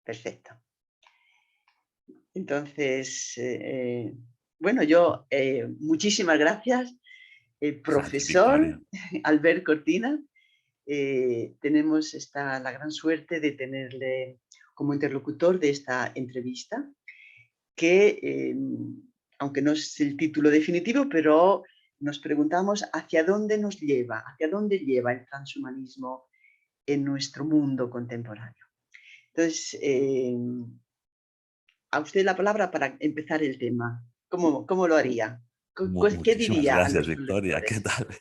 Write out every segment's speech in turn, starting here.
perfecto. Entonces, bueno, yo, muchísimas gracias, Pues a ti, profesor Victoria. Albert Cortina. Tenemos la gran suerte de tenerle como interlocutor de esta entrevista, que, aunque no es el título definitivo, pero nos preguntamos hacia dónde lleva el transhumanismo en nuestro mundo contemporáneo. Entonces, a usted la palabra para empezar el tema. ¿Cómo lo haría? ¿Qué Muchísimas diría a gracias, nuestros Victoria. ¿Qué lectores? tal?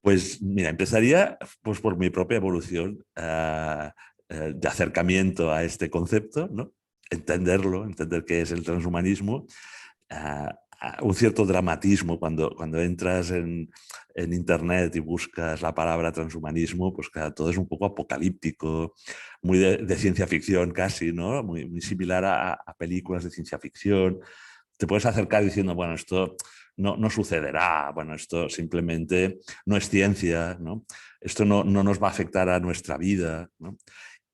Pues mira, empezaría pues, por mi propia evolución de acercamiento a este concepto, ¿no? Entenderlo, entender qué es el transhumanismo, un cierto dramatismo cuando entras en Internet y buscas la palabra transhumanismo, pues claro, todo es un poco apocalíptico, muy de ciencia ficción casi, ¿no? Muy similar a películas de ciencia ficción. Te puedes acercar diciendo, bueno, esto no sucederá, bueno, esto simplemente no es ciencia, ¿no? Esto no nos va a afectar a nuestra vida, ¿no?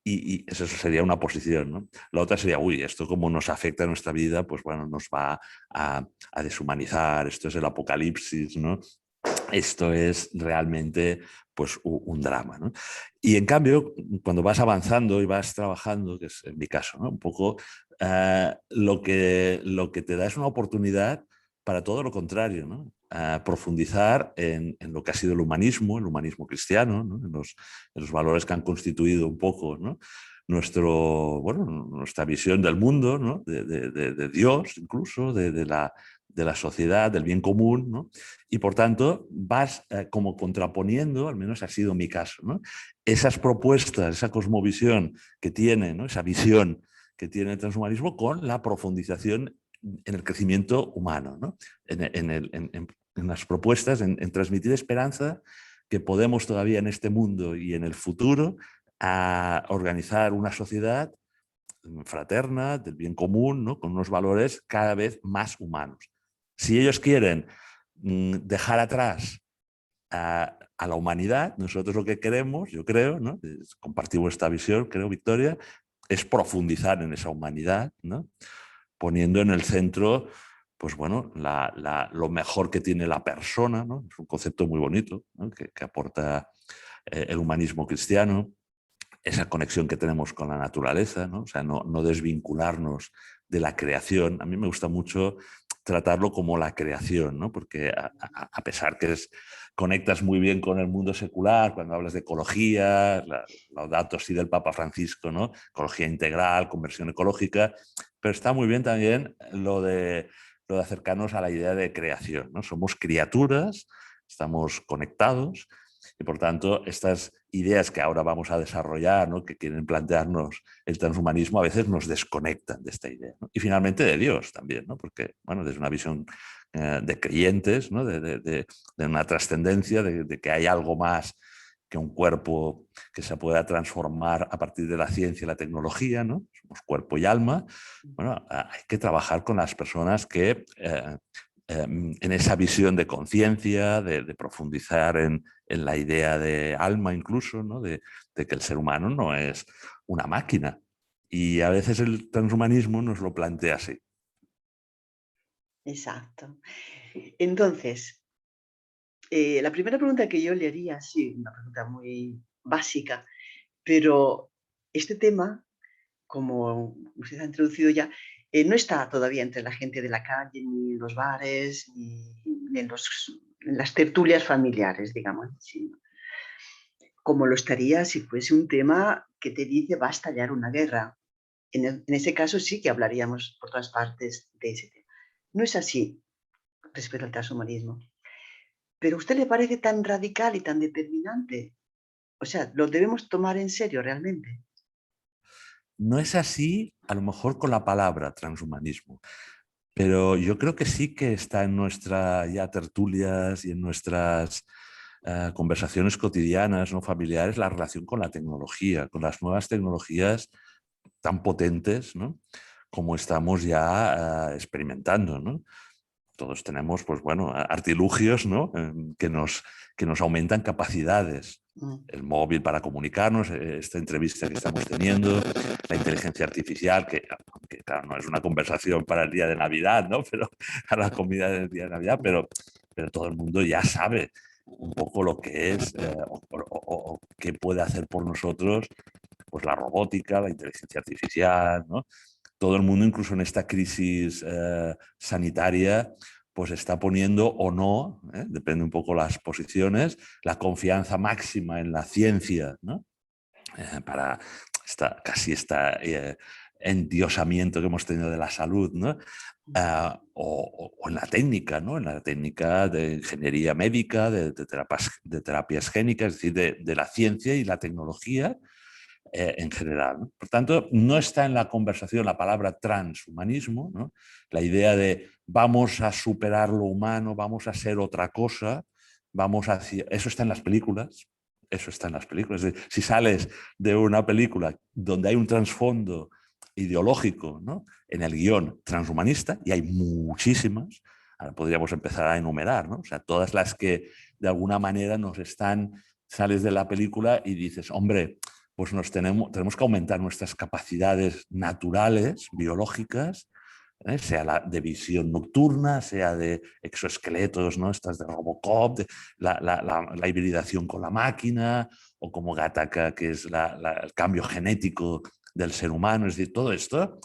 Y eso sería una posición, ¿no? La otra sería, uy, esto como nos afecta a nuestra vida, pues bueno, nos va a deshumanizar, esto es el apocalipsis, ¿no? Esto es realmente pues un drama, ¿no? Y en cambio, cuando vas avanzando y vas trabajando, que es en mi caso, ¿no? Un poco lo que te da es una oportunidad para todo lo contrario, ¿no? Profundizar en lo que ha sido el humanismo cristiano, ¿no? En los valores que han constituido un poco, ¿no? Nuestra visión del mundo, ¿no? De Dios incluso, de la sociedad, del bien común, ¿no? Y por tanto vas como contraponiendo, al menos ha sido mi caso, ¿no? Esas propuestas, esa cosmovisión que tiene, ¿no? Esa visión que tiene el transhumanismo con la profundización en el crecimiento humano, ¿no? En las propuestas, en transmitir esperanza que podemos todavía en este mundo y en el futuro a organizar una sociedad fraterna, del bien común, ¿no? Con unos valores cada vez más humanos. Si ellos quieren dejar atrás a la humanidad, nosotros lo que queremos, yo creo, ¿no? Compartimos esta visión, creo, Victoria, es profundizar en esa humanidad, ¿no? Poniendo en el centro, pues bueno, lo mejor que tiene la persona, ¿no? Es un concepto muy bonito, ¿no? Que aporta el humanismo cristiano, esa conexión que tenemos con la naturaleza, ¿no? O sea, no desvincularnos de la creación. A mí me gusta mucho tratarlo como la creación, ¿no? Porque a pesar que conectas muy bien con el mundo secular, cuando hablas de ecología, Laudato Si del Papa Francisco, ¿no? Ecología integral, conversión ecológica, pero está muy bien también lo de acercarnos a la idea de creación, ¿no? Somos criaturas, estamos conectados, y por tanto, estas ideas que ahora vamos a desarrollar, ¿no? Que quieren plantearnos el transhumanismo, a veces nos desconectan de esta idea, ¿no? Y finalmente de Dios también, ¿no? Porque, bueno, desde una visión de creyentes, ¿no? De una trascendencia, de que hay algo más que un cuerpo que se pueda transformar a partir de la ciencia y la tecnología, ¿no? Somos cuerpo y alma. Bueno, hay que trabajar con las personas que en esa visión de conciencia, de profundizar en la idea de alma incluso, ¿no? De que el ser humano no es una máquina. Y a veces el transhumanismo nos lo plantea así. Exacto. Entonces, la primera pregunta que yo le haría, sí, una pregunta muy básica, pero este tema, como usted ha introducido ya, no está todavía entre la gente de la calle, ni en los bares, ni en las tertulias familiares, digamos así, ¿no? Como lo estaría si fuese un tema que te dice va a estallar una guerra. En ese caso sí que hablaríamos por todas partes de ese tema. No es así respecto al transhumanismo. Pero ¿a usted le parece tan radical y tan determinante? O sea, ¿lo debemos tomar en serio realmente? No es así, a lo mejor con la palabra transhumanismo, pero yo creo que sí que está en nuestras ya tertulias y en nuestras conversaciones cotidianas, no familiares, la relación con la tecnología, con las nuevas tecnologías tan potentes, ¿no? Como estamos ya experimentando, ¿no? Todos tenemos, pues bueno, artilugios, ¿no? Que nos aumentan capacidades. El móvil para comunicarnos, esta entrevista que estamos teniendo, la inteligencia artificial, que claro, no es una conversación para el día de Navidad, ¿no? Pero a la comida del día de Navidad, pero todo el mundo ya sabe un poco lo que es o qué puede hacer por nosotros pues la robótica, la inteligencia artificial, ¿no? Todo el mundo, incluso en esta crisis sanitaria, pues está poniendo o no, depende un poco las posiciones, la confianza máxima en la ciencia, ¿no? Para casi este endiosamiento que hemos tenido de la salud, ¿no? O en la técnica, ¿no? En la técnica de ingeniería médica, de terapias génicas, es decir, de la ciencia y la tecnología en general, ¿no? Por tanto, no está en la conversación la palabra transhumanismo, ¿no? La idea de vamos a superar lo humano, vamos a ser otra cosa, eso está en las películas. Eso está en las películas. Es decir, si sales de una película donde hay un trasfondo ideológico, ¿no? En el guión transhumanista, y hay muchísimas, ahora podríamos empezar a enumerar, ¿no? O sea, todas las que de alguna manera sales de la película y dices, hombre, pues tenemos que aumentar nuestras capacidades naturales, biológicas, sea de visión nocturna, sea de exoesqueletos, ¿no? Estas de Robocop, la hibridación con la máquina, o como Gattaca, que es el cambio genético del ser humano. Es decir, todo esto,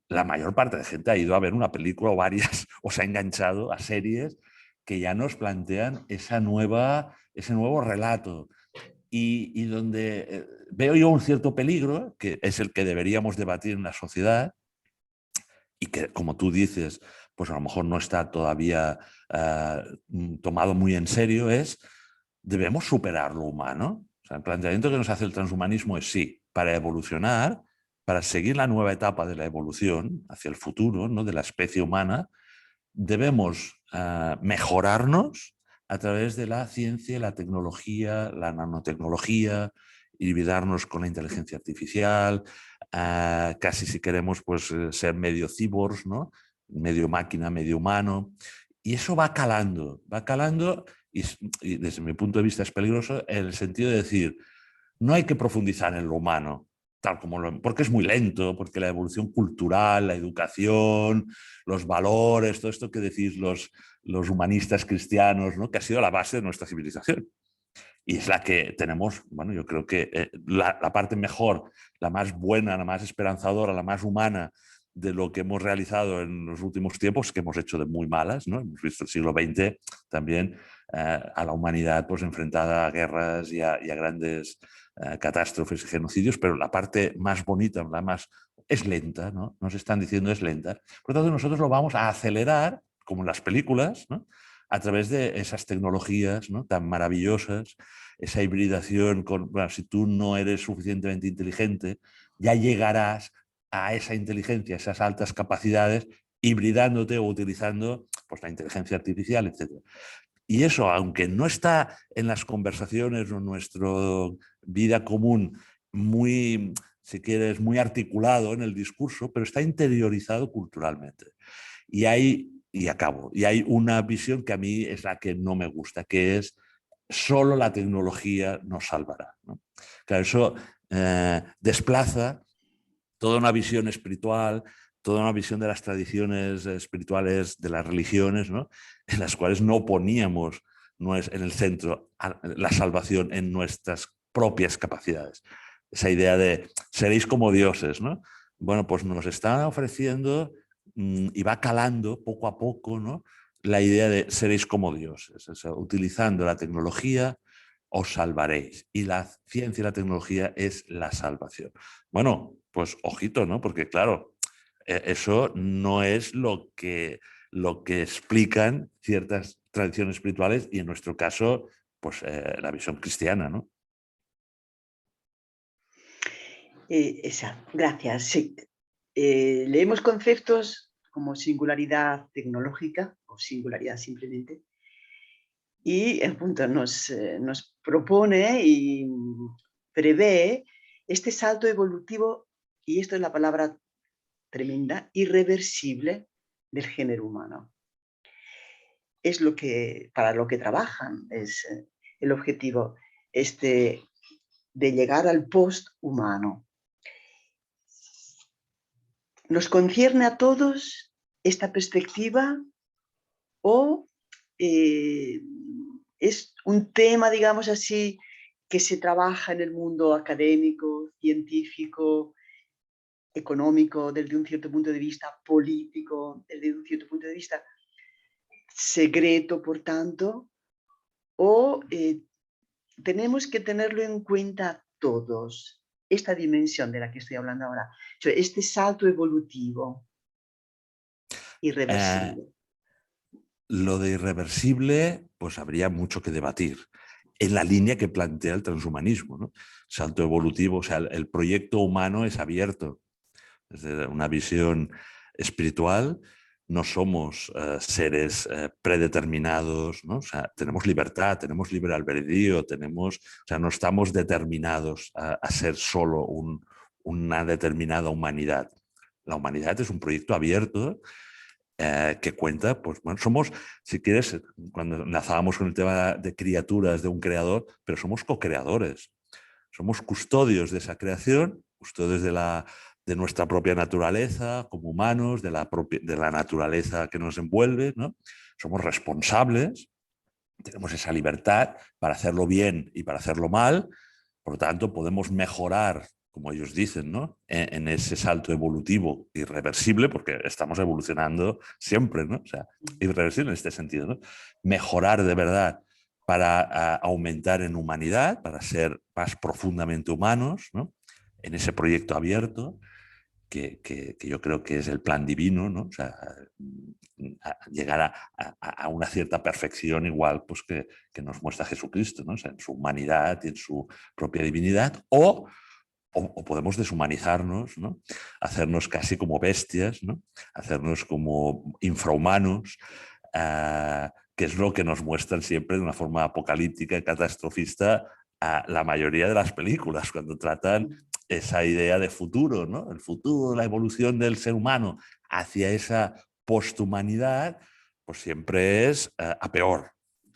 la mayor parte de gente ha ido a ver una película o varias, o se ha enganchado a series que ya nos plantean ese nuevo relato. Y donde veo yo un cierto peligro, que es el que deberíamos debatir en la sociedad, y que, como tú dices, pues a lo mejor no está todavía tomado muy en serio, debemos superar lo humano. O sea, el planteamiento que nos hace el transhumanismo es sí, para evolucionar, para seguir la nueva etapa de la evolución hacia el futuro, ¿no? De la especie humana, debemos mejorarnos a través de la ciencia, la tecnología, la nanotecnología, hibridarnos con la inteligencia artificial, casi si queremos pues, ser medio cyborgs, ¿no? Medio máquina, medio humano. Y eso va calando y desde mi punto de vista es peligroso en el sentido de decir, no hay que profundizar en lo humano, porque es muy lento, porque la evolución cultural, la educación, los valores, todo esto que decís los humanistas cristianos, ¿no? Que ha sido la base de nuestra civilización. Y es la que tenemos, bueno, yo creo que la parte mejor, la más buena, la más esperanzadora, la más humana de lo que hemos realizado en los últimos tiempos, que hemos hecho de muy malas, ¿no? Hemos visto el siglo XX también a la humanidad pues enfrentada a guerras y a grandes catástrofes y genocidios, pero la parte más bonita, es lenta, ¿no? Nos están diciendo es lenta. Por lo tanto, nosotros lo vamos a acelerar, como en las películas, ¿no? A través de esas tecnologías, ¿no? Tan maravillosas, esa hibridación con, bueno, si tú no eres suficientemente inteligente, ya llegarás a esa inteligencia, a esas altas capacidades, hibridándote o utilizando pues, la inteligencia artificial, etc. Y eso, aunque no está en las conversaciones o en nuestra vida común muy, si quieres, muy articulado en el discurso, pero está interiorizado culturalmente. Y hay una visión que a mí es la que no me gusta, que es solo la tecnología nos salvará, ¿no? Claro, eso desplaza toda una visión espiritual, toda una visión de las tradiciones espirituales, de las religiones, ¿no? En las cuales no poníamos en el centro la salvación en nuestras propias capacidades. Esa idea de seréis como dioses, ¿no? Bueno, pues nos están ofreciendo y va calando poco a poco, ¿no? La idea de seréis como dioses, o sea, utilizando la tecnología os salvaréis. Y la ciencia y la tecnología es la salvación. Bueno, pues ojito, ¿no? Porque claro, eso no es lo que explican ciertas tradiciones espirituales y en nuestro caso, pues la visión cristiana, ¿no? Gracias. Sí. Leemos conceptos como singularidad tecnológica o singularidad simplemente, y el punto nos propone y prevé este salto evolutivo, y esto es la palabra tremenda, irreversible del género humano. es para lo que trabajan, es el objetivo de llegar al post-humano. ¿Nos concierne a todos esta perspectiva o es un tema, digamos así, que se trabaja en el mundo académico, científico, económico, desde un cierto punto de vista político, desde un cierto punto de vista secreto, por tanto, o tenemos que tenerlo en cuenta todos, esta dimensión de la que estoy hablando ahora, este salto evolutivo Eh, irreversible? lo de irreversible, pues habría mucho que debatir en la línea que plantea el transhumanismo, ¿no? Salto evolutivo, o sea, el proyecto humano es abierto. Desde una visión espiritual, no somos seres predeterminados, ¿no? O sea, tenemos libertad, tenemos libre albedrío, o sea, no estamos determinados a ser solo una determinada humanidad. La humanidad es un proyecto abierto que cuenta, pues bueno, somos, si quieres, cuando enlazábamos con el tema de criaturas de un creador, pero somos co-creadores, somos custodios de esa creación, custodios de nuestra propia naturaleza como humanos, de la naturaleza que nos envuelve, ¿no? Somos responsables, tenemos esa libertad para hacerlo bien y para hacerlo mal, por lo tanto podemos mejorar, como ellos dicen, ¿no? En ese salto evolutivo irreversible, porque estamos evolucionando siempre, ¿no? O sea, irreversible en este sentido, ¿no? Mejorar de verdad para aumentar en humanidad, para ser más profundamente humanos, ¿no? En ese proyecto abierto, que yo creo que es el plan divino, ¿no? O sea, llegar a una cierta perfección igual pues, que nos muestra Jesucristo, ¿no? O sea, en su humanidad y en su propia divinidad, o podemos deshumanizarnos, ¿no? Hacernos casi como bestias, ¿no? Hacernos como infrahumanos, que es lo que nos muestran siempre de una forma apocalíptica y catastrofista a la mayoría de las películas, cuando tratan esa idea de futuro, ¿no? El futuro, la evolución del ser humano hacia esa posthumanidad, pues siempre es a peor,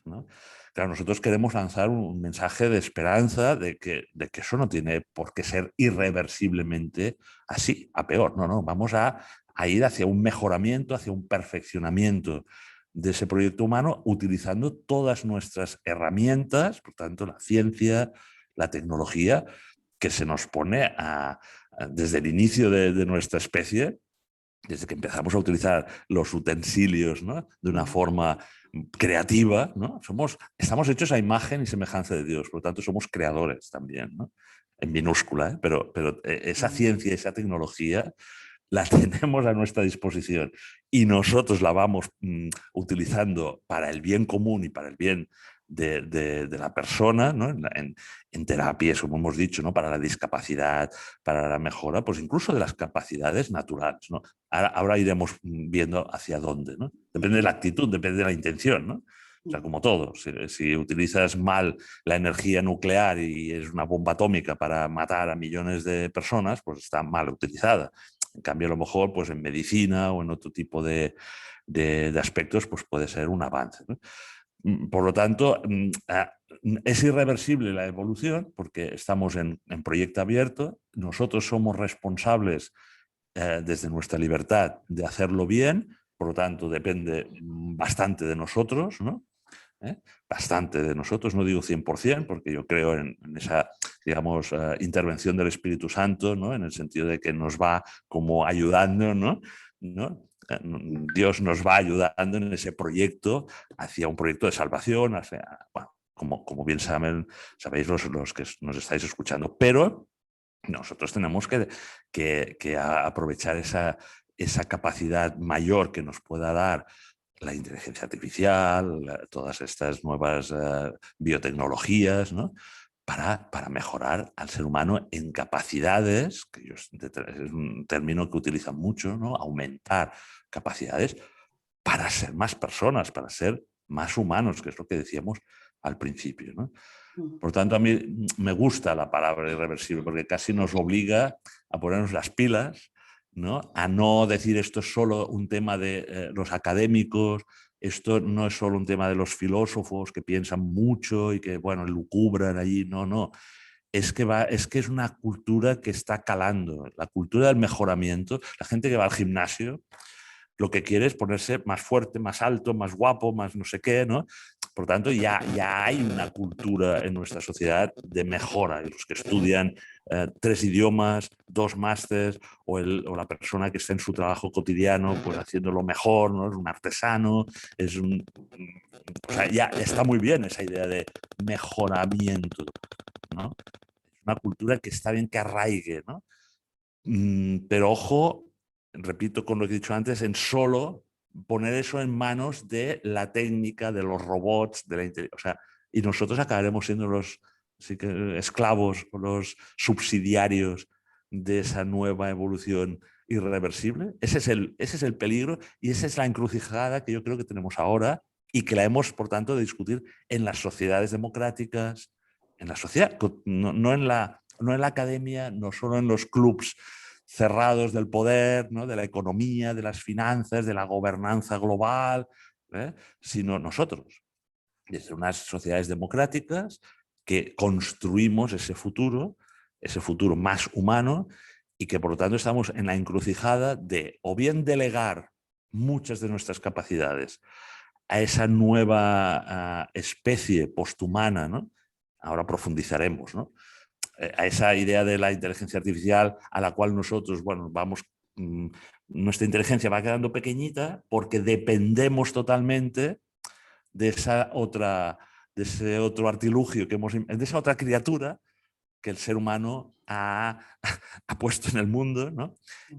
¿no? Claro, nosotros queremos lanzar un mensaje de esperanza de que eso no tiene por qué ser irreversiblemente así, a peor. No, no, vamos a ir hacia un mejoramiento, hacia un perfeccionamiento de ese proyecto humano, utilizando todas nuestras herramientas, por tanto, la ciencia, la tecnología, que se nos pone desde el inicio de nuestra especie, desde que empezamos a utilizar los utensilios, ¿no? De una forma creativa, ¿no? Estamos hechos a imagen y semejanza de Dios, por lo tanto somos creadores también, ¿no? En minúscula, ¿eh? Pero esa ciencia, esa tecnología la tenemos a nuestra disposición y nosotros la vamos utilizando para el bien común y para el bien de la persona, ¿no? En terapias, como hemos dicho, ¿no? Para la discapacidad, para la mejora, pues incluso de las capacidades naturales, ¿no? Ahora iremos viendo hacia dónde, ¿no? Depende de la actitud, depende de la intención, ¿no? O sea, como todo, si utilizas mal la energía nuclear y es una bomba atómica para matar a millones de personas, pues está mal utilizada. En cambio, a lo mejor pues en medicina o en otro tipo de aspectos pues puede ser un avance, ¿no? Por lo tanto, es irreversible la evolución porque estamos en proyecto abierto, nosotros somos responsables desde nuestra libertad de hacerlo bien, por lo tanto depende bastante de nosotros, ¿no? Bastante de nosotros, no digo 100%, porque yo creo en esa, digamos, intervención del Espíritu Santo, ¿no? En el sentido de que nos va como ayudando, ¿no? ¿No? Dios nos va ayudando en ese proyecto hacia un proyecto de salvación, bueno, como bien sabéis los que nos estáis escuchando, pero nosotros tenemos que aprovechar esa capacidad mayor que nos pueda dar la inteligencia artificial, todas estas nuevas biotecnologías, ¿no? Para mejorar al ser humano en capacidades, que es un término que utilizan mucho, ¿no? Aumentar capacidades para ser más personas, para ser más humanos, que es lo que decíamos al principio, ¿no? Por lo tanto, a mí me gusta la palabra irreversible porque casi nos obliga a ponernos las pilas, ¿no? A no decir esto es solo un tema de los académicos, esto no es solo un tema de los filósofos que piensan mucho y que, bueno, lucubran allí, no, no. Es que es una cultura que está calando, la cultura del mejoramiento. La gente que va al gimnasio lo que quiere es ponerse más fuerte, más alto, más guapo, más no sé qué, ¿no? Por tanto, ya hay una cultura en nuestra sociedad de mejora. Y los que estudian 3 idiomas, 2 másters, o la persona que está en su trabajo cotidiano, pues haciéndolo mejor, ¿no? Es un artesano, es un... O sea, ya está muy bien esa idea de mejoramiento, ¿no? Es una cultura que está bien que arraigue, ¿no? Pero ojo, repito con lo que he dicho antes, en solo poner eso en manos de la técnica, de los robots, de la inteligencia. O sea, y nosotros acabaremos siendo los sí que, esclavos o los subsidiarios de esa nueva evolución irreversible. Ese es el peligro y esa es la encrucijada que yo creo que tenemos ahora y que la hemos, por tanto, de discutir en las sociedades democráticas, en la sociedad, no en la academia, no solo en los clubs cerrados del poder, ¿no? De la economía, de las finanzas, de la gobernanza global, sino nosotros, desde unas sociedades democráticas que construimos ese futuro más humano y que por lo tanto estamos en la encrucijada de o bien delegar muchas de nuestras capacidades a esa nueva especie posthumana, ¿no? Ahora profundizaremos, ¿no? A esa idea de la inteligencia artificial a la cual nosotros, bueno, vamos, nuestra inteligencia va quedando pequeñita porque dependemos totalmente de de ese otro artilugio de esa otra criatura que el ser humano ha puesto en el mundo, ¿no?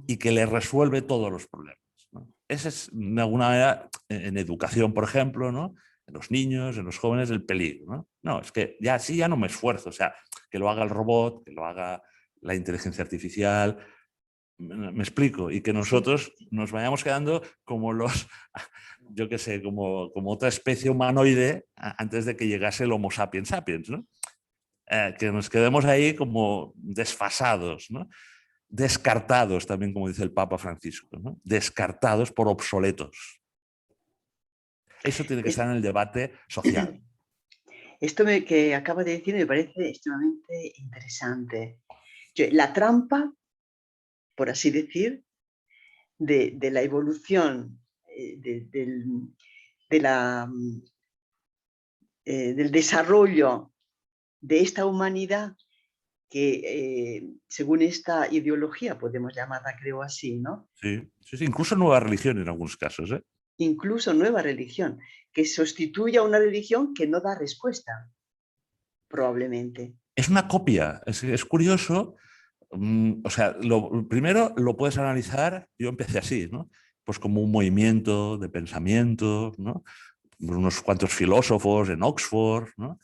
Y que le resuelve todos los problemas, ¿no? Ese es, de alguna manera, en educación, por ejemplo, ¿no? En los niños, en los jóvenes, el peligro, ¿no? No, es que ya sí, ya no me esfuerzo, o sea, que lo haga el robot, que lo haga la inteligencia artificial, me explico, y que Sí. nosotros nos vayamos quedando como los, yo qué sé, como otra especie humanoide antes de que llegase el Homo sapiens sapiens, ¿no? Que nos quedemos ahí como desfasados, ¿no? Descartados también, como dice el Papa Francisco, ¿no? Descartados por obsoletos. Eso tiene que Es- estar en el debate social. que acaba de decir me parece extremadamente interesante. La trampa, por así decir, de la evolución, de la, del desarrollo de esta humanidad que, según esta ideología, podemos llamarla, creo así, ¿no? Sí, sí, sí, incluso nueva religión en algunos casos, ¿eh? Incluso nueva religión, que sustituya a una religión que no da respuesta, probablemente. Es una copia, es curioso. O sea, primero lo puedes analizar, yo empecé así, ¿no? Pues como un movimiento de pensamiento, ¿no? Unos cuantos filósofos en Oxford, ¿no?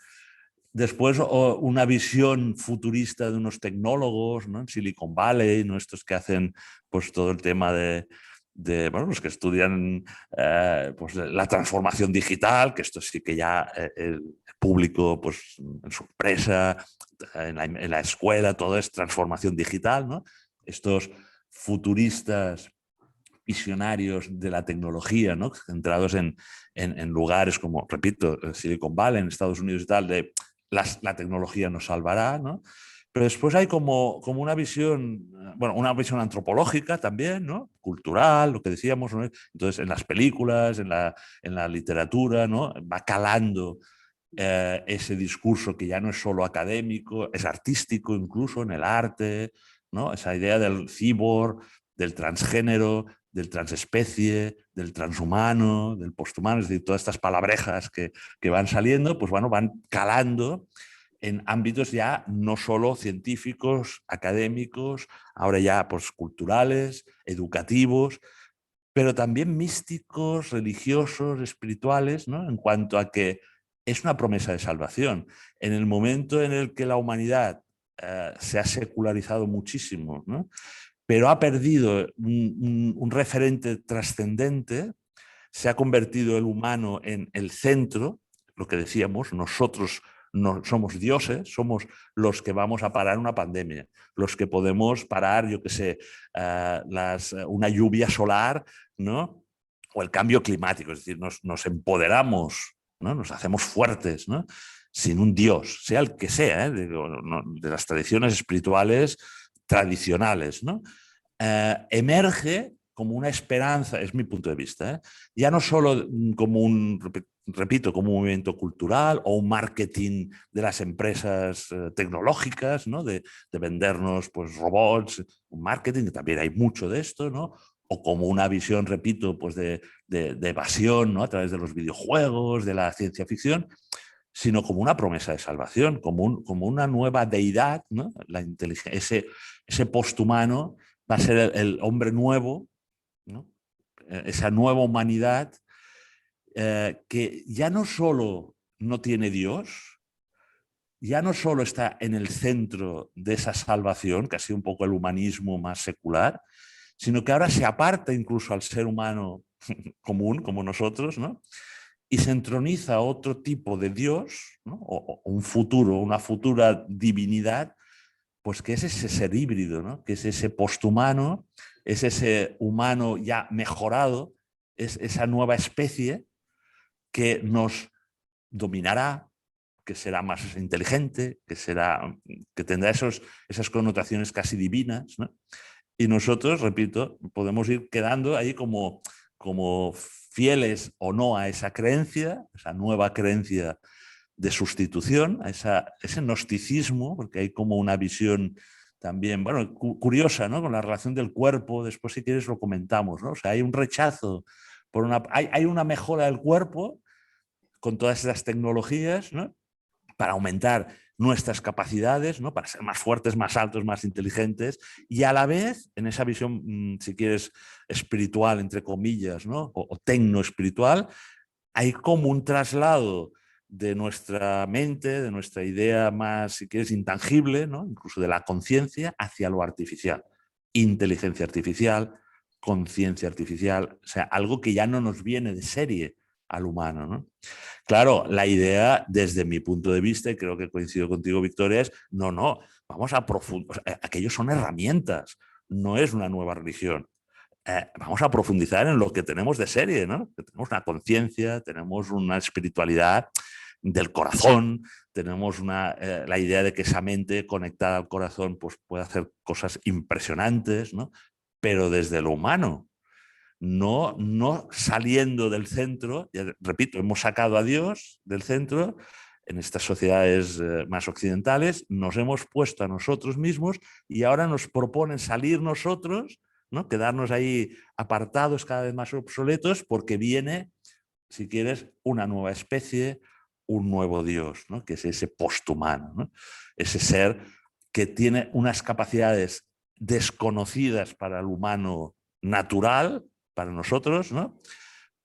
Después una visión futurista de unos tecnólogos, ¿no? En Silicon Valley, ¿no? Estos que hacen pues todo el tema bueno, los que estudian pues, la transformación digital, que esto sí que ya el público pues, en su empresa, en la escuela, todo es transformación digital, ¿no? Estos futuristas visionarios de la tecnología, ¿no? Centrados en lugares como, repito, Silicon Valley, en Estados Unidos y tal, de la tecnología nos salvará, ¿no? Pero después hay como una visión, bueno, una visión antropológica también, ¿no? Cultural, lo que decíamos, ¿no? Entonces, en las películas, en la literatura, ¿no? Va calando ese discurso que ya no es solo académico, es artístico incluso, en el arte, ¿no? Esa idea del cyborg, del transgénero, del transespecie, del transhumano, del posthumano, es decir, todas estas palabrejas que van saliendo, pues bueno, van calando en ámbitos ya no solo científicos, académicos, ahora ya pues culturales, educativos, pero también místicos, religiosos, espirituales, ¿no? En cuanto a que es una promesa de salvación. En el momento en el que la humanidad se ha secularizado muchísimo, ¿no? Pero ha perdido un referente trascendente, se ha convertido el humano en el centro, lo que decíamos, nosotros no somos dioses, somos los que vamos a parar una pandemia, los que podemos parar, yo qué sé, una lluvia solar, ¿no? o el cambio climático, es decir, nos empoderamos, ¿no? Nos hacemos fuertes, ¿no? Sin un Dios, sea el que sea, ¿eh? De las tradiciones espirituales tradicionales, ¿no? Emerge como una esperanza, es mi punto de vista, ¿eh? Ya no solo como repito, como un movimiento cultural o un marketing de las empresas tecnológicas, ¿no? De vendernos pues, robots, un marketing, que también hay mucho de esto, ¿no? O como una visión, repito, pues de evasión, ¿no? A través de los videojuegos, de la ciencia ficción, sino como una promesa de salvación, como una nueva deidad, ¿no? Ese posthumano va a ser el hombre nuevo, ¿no? Esa nueva humanidad que ya no solo no tiene Dios, ya no solo está en el centro de esa salvación, que ha sido un poco el humanismo más secular, sino que ahora se aparta incluso al ser humano común, como nosotros, ¿no? Y se entroniza otro tipo de Dios, ¿no? O un futuro, una futura divinidad, pues que es ese ser híbrido, ¿no? Que es ese posthumano, es ese humano ya mejorado, es esa nueva especie que nos dominará, que será más inteligente, que tendrá esas connotaciones casi divinas, ¿no? Y nosotros, repito, podemos ir quedando ahí como fieles o no a esa creencia, esa nueva creencia de sustitución, a ese gnosticismo, porque hay como una visión también, bueno, curiosa, ¿no? Con la relación del cuerpo, después si quieres lo comentamos, ¿no? O sea, hay un rechazo, hay una mejora del cuerpo con todas esas tecnologías, ¿no? Para aumentar nuestras capacidades, ¿no? Para ser más fuertes, más altos, más inteligentes, y a la vez, en esa visión, si quieres, espiritual, entre comillas, ¿no? O tecno-espiritual, hay como un traslado de nuestra mente, de nuestra idea más, si quieres, intangible, ¿no? Incluso de la conciencia, hacia lo artificial. Inteligencia artificial, conciencia artificial, o sea, algo que ya no nos viene de serie al humano, ¿no? Claro, la idea, desde mi punto de vista, y creo que coincido contigo, Victoria, es no, vamos a profundizar. O sea, aquellos son herramientas, no es una nueva religión. Vamos a profundizar en lo que tenemos de serie, ¿no? Que tenemos una conciencia, tenemos una espiritualidad del corazón, tenemos la idea de que esa mente conectada al corazón pues, puede hacer cosas impresionantes, ¿no? Pero desde lo humano, no saliendo del centro. Ya, repito, hemos sacado a Dios del centro en estas sociedades más occidentales, nos hemos puesto a nosotros mismos y ahora nos proponen salir nosotros, ¿no? Quedarnos ahí apartados, cada vez más obsoletos, porque viene, si quieres, una nueva especie, un nuevo Dios, ¿no? Que es ese posthumano, ¿no? Ese ser que tiene unas capacidades desconocidas para el humano natural, para nosotros, ¿no?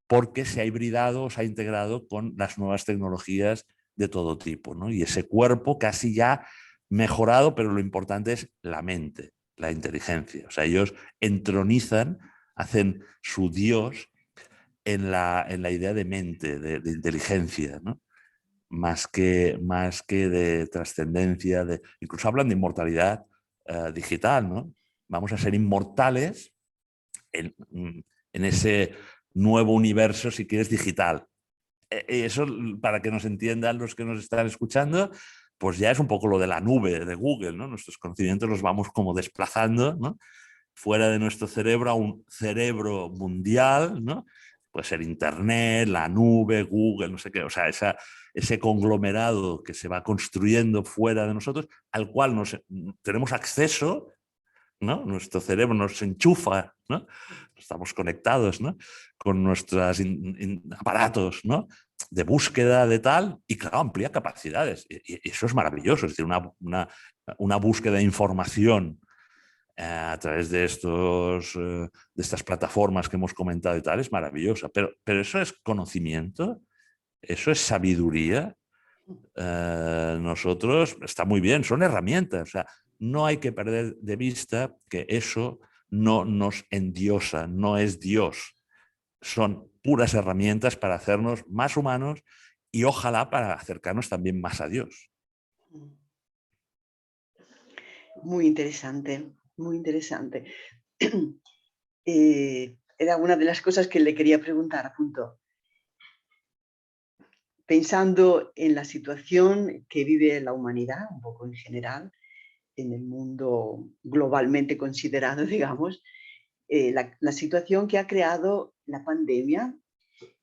Porque se ha hibridado, se ha integrado con las nuevas tecnologías de todo tipo, ¿no? Y ese cuerpo casi ya mejorado, pero lo importante es la mente, la inteligencia. O sea, ellos entronizan, hacen su Dios en la idea de mente, de inteligencia, ¿no? Más que de trascendencia, incluso hablan de inmortalidad digital, ¿no? Vamos a ser inmortales en ese nuevo universo, si quieres, digital. Eso, para que nos entiendan los que nos están escuchando, pues ya es un poco lo de la nube de Google, ¿no? Nuestros conocimientos los vamos como desplazando, ¿no? Fuera de nuestro cerebro a un cerebro mundial, ¿no? Puede ser Internet, la nube, Google, no sé qué, o sea, ese conglomerado que se va construyendo fuera de nosotros, al cual tenemos acceso, ¿no? Nuestro cerebro nos enchufa, ¿no? Estamos conectados, ¿no? Con nuestros aparatos, ¿no? De búsqueda de tal, y claro, amplía capacidades. Y eso es maravilloso, es decir, una búsqueda de información a través de estas plataformas que hemos comentado y tal, es maravillosa. Pero eso es conocimiento, eso es sabiduría. Nosotros, está muy bien, son herramientas. O sea, no hay que perder de vista que eso no nos endiosa, no es Dios. Son puras herramientas para hacernos más humanos y ojalá para acercarnos también más a Dios. Muy interesante, muy interesante. Eh, era una de las cosas que le quería preguntar, a punto. Pensando en la situación que vive la humanidad, un poco en general, en el mundo globalmente considerado, digamos, la situación que ha creado la pandemia,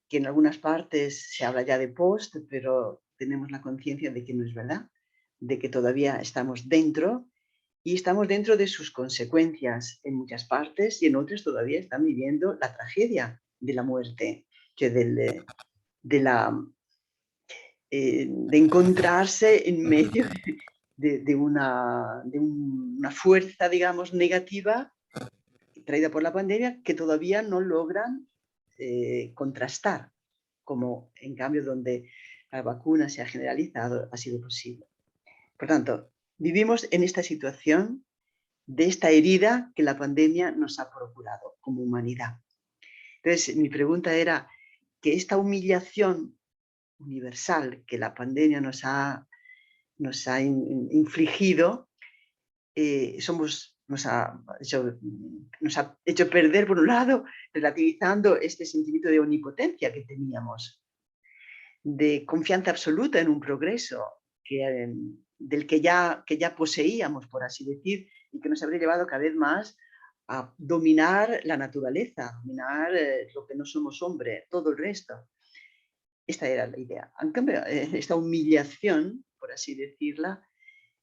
que en algunas partes se habla ya de post, pero tenemos la conciencia de que no es verdad, de que todavía estamos dentro y estamos dentro de sus consecuencias en muchas partes y en otras todavía están viviendo la tragedia de la muerte, que de la de encontrarse en medio de una fuerza, digamos, negativa traída por la pandemia que todavía no logran contrastar, como en cambio donde la vacuna se ha generalizado ha sido posible. Por tanto, vivimos en esta situación de esta herida que la pandemia nos ha procurado como humanidad. Entonces, mi pregunta era que esta humillación universal que la pandemia nos ha infligido, nos ha hecho perder, por un lado, relativizando este sentimiento de omnipotencia que teníamos, de confianza absoluta en un progreso del que ya poseíamos, por así decir, y que nos habría llevado cada vez más a dominar la naturaleza, dominar lo que no somos hombre, todo el resto. Esta era la idea. En cambio, esta humillación, por así decirla,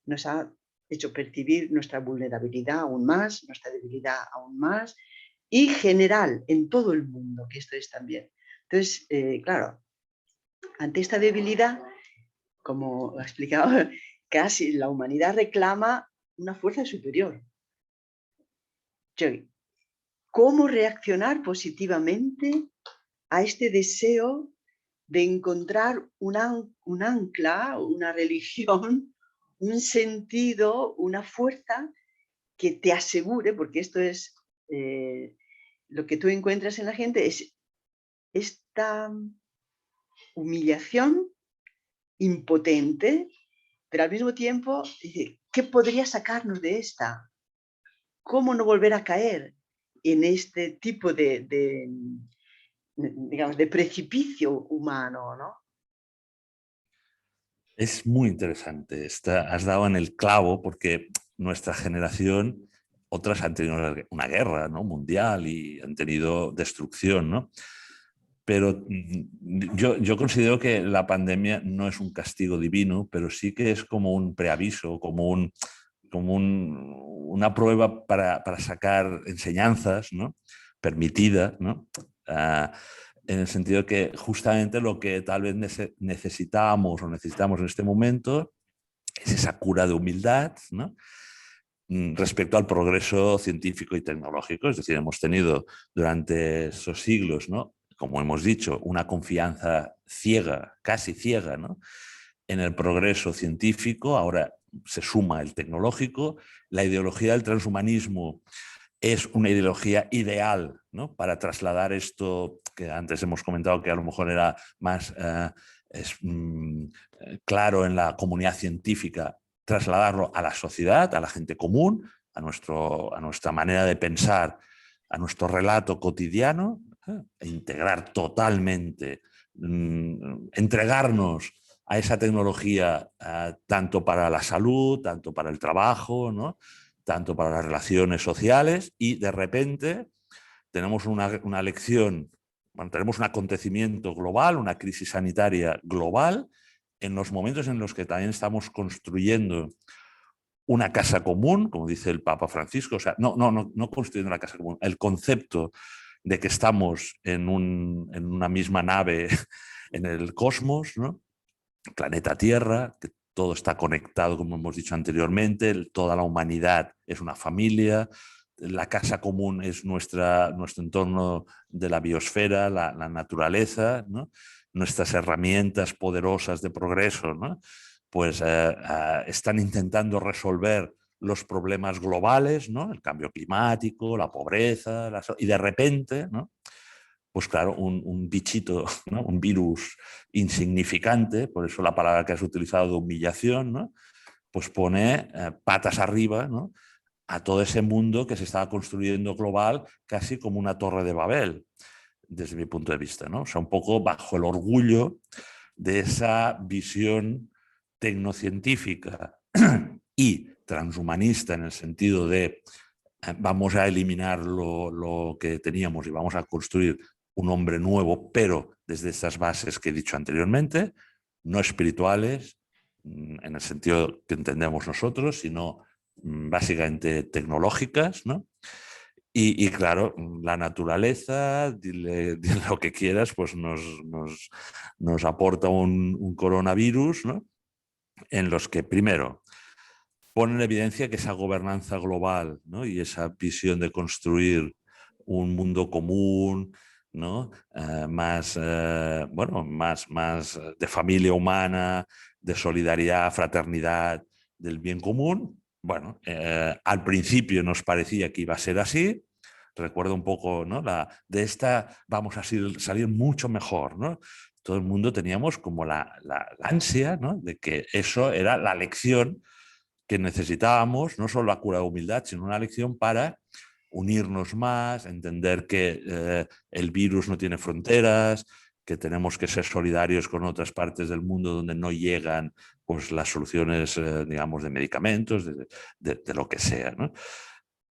nos ha hecho percibir nuestra vulnerabilidad aún más, nuestra debilidad aún más, y general en todo el mundo, que esto es también. Entonces, claro, ante esta debilidad, como ha explicado, casi la humanidad reclama una fuerza superior. ¿Cómo reaccionar positivamente a este deseo de encontrar un ancla, una religión, un sentido, una fuerza que te asegure, porque esto es lo que tú encuentras en la gente, es esta humillación impotente, pero al mismo tiempo, ¿qué podría sacarnos de esta? ¿Cómo no volver a caer en este tipo digamos, de precipicio humano, ¿no? Es muy interesante. Has dado en el clavo porque nuestra generación, otras han tenido una guerra, ¿no?, mundial y han tenido destrucción, ¿no? Pero yo considero que la pandemia no es un castigo divino, pero sí que es como un preaviso, una prueba para sacar enseñanzas, ¿no?, permitida, ¿no? En el sentido que justamente lo que tal vez necesitamos en este momento es esa cura de humildad, ¿no?, respecto al progreso científico y tecnológico. Es decir, hemos tenido durante esos siglos, ¿no?, como hemos dicho, una confianza ciega, casi ciega, ¿no?, en el progreso científico. Ahora se suma el tecnológico. La ideología del transhumanismo es una ideología ideal, ¿no?, para trasladar esto que antes hemos comentado, que a lo mejor era más claro en la comunidad científica, trasladarlo a la sociedad, a la gente común, a nuestra manera de pensar, a nuestro relato cotidiano, e integrar totalmente, entregarnos a esa tecnología, tanto para la salud, tanto para el trabajo, ¿no?, tanto para las relaciones sociales, y de repente tenemos una lección, bueno, tenemos un acontecimiento global, una crisis sanitaria global, en los momentos en los que también estamos construyendo una casa común, como dice el Papa Francisco. O sea, no construyendo una casa común, el concepto de que estamos en una misma nave en el cosmos, ¿no?, planeta Tierra, que todo está conectado, como hemos dicho anteriormente, toda la humanidad es una familia, la casa común es nuestro entorno de la biosfera, la naturaleza, ¿no?, nuestras herramientas poderosas de progreso, ¿no?, pues están intentando resolver los problemas globales, ¿no?, el cambio climático, la pobreza, y de repente, ¿no?, pues claro, un bichito, ¿no?, un virus insignificante, por eso la palabra que has utilizado de humillación, ¿no?, pues pone patas arriba, ¿no?, a todo ese mundo que se estaba construyendo global casi como una torre de Babel, desde mi punto de vista, ¿no? O sea, un poco bajo el orgullo de esa visión tecnocientífica y transhumanista en el sentido de vamos a eliminar lo que teníamos y vamos a construir un hombre nuevo, pero desde estas bases que he dicho anteriormente, no espirituales, en el sentido que entendemos nosotros, sino básicamente tecnológicas, ¿no? Y claro, la naturaleza, dile lo que quieras, pues nos aporta un coronavirus, ¿no? En los que, primero, pone en evidencia que esa gobernanza global, ¿no? Y esa visión de construir un mundo común, ¿no? Más de familia humana, de solidaridad, fraternidad, del bien común. Bueno, al principio nos parecía que iba a ser así. Recuerdo un poco, ¿no? De esta vamos a salir mucho mejor, ¿no? Todo el mundo teníamos como la ansia, ¿no? De que eso era la lección que necesitábamos, no solo la cura de humildad, sino una lección para unirnos más, entender que el virus no tiene fronteras, que tenemos que ser solidarios con otras partes del mundo donde no llegan pues, las soluciones, digamos, de medicamentos, de lo que sea, ¿no?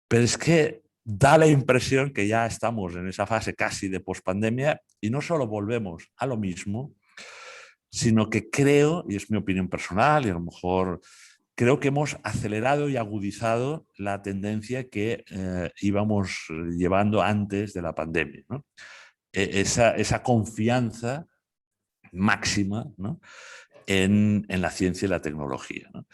Pero es que da la impresión que ya estamos en esa fase casi de pospandemia y no solo volvemos a lo mismo, sino que creo, y es mi opinión personal, y a lo mejor creo que hemos acelerado y agudizado la tendencia que íbamos llevando antes de la pandemia, ¿no? Esa confianza máxima, ¿no? en la ciencia y la tecnología, ¿no?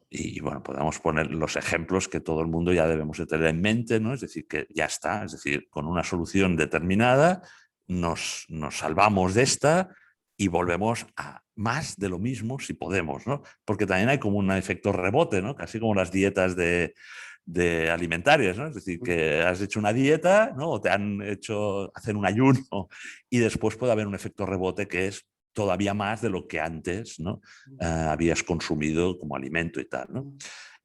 Y bueno, podemos poner los ejemplos que todo el mundo ya debemos de tener en mente, ¿no? Es decir, que ya está, es decir, con una solución determinada nos salvamos de esta y volvemos a más de lo mismo si podemos, ¿no? Porque también hay como un efecto rebote, ¿no? Casi como las dietas de alimentarias, ¿no? Es decir, que has hecho una dieta, ¿no? O te han hecho hacer un ayuno y después puede haber un efecto rebote que es todavía más de lo que antes, ¿no? Habías consumido como alimento y tal, ¿no?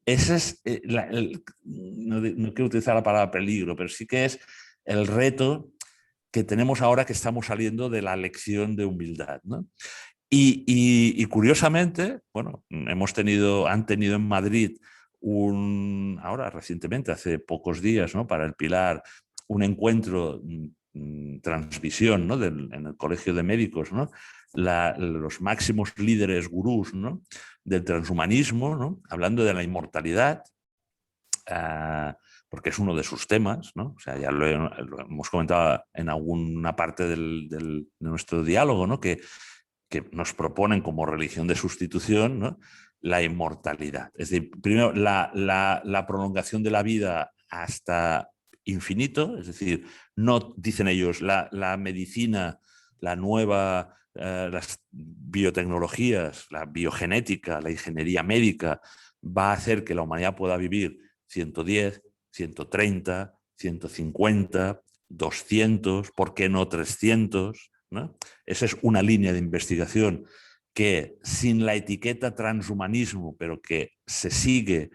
Ese es, no quiero utilizar la palabra peligro, pero sí que es el reto que tenemos ahora que estamos saliendo de la lección de humildad, ¿no? Y curiosamente, bueno, han tenido en Madrid ahora recientemente, hace pocos días, ¿no? Para el Pilar, un encuentro, transmisión, ¿no? En el Colegio de Médicos, ¿no? Los máximos líderes gurús, ¿no? Del transhumanismo, ¿no? Hablando de la inmortalidad, porque es uno de sus temas, ¿no? O sea, ya lo hemos comentado en alguna parte de nuestro diálogo, ¿no? Que nos proponen como religión de sustitución, ¿no? La inmortalidad. Es decir, primero, la prolongación de la vida hasta infinito, es decir, no, dicen ellos, la medicina, la nueva, las biotecnologías, la biogenética, la ingeniería médica, va a hacer que la humanidad pueda vivir 110, 130, 150, 200, ¿por qué no 300? ¿No? Esa es una línea de investigación que sin la etiqueta transhumanismo, pero que se sigue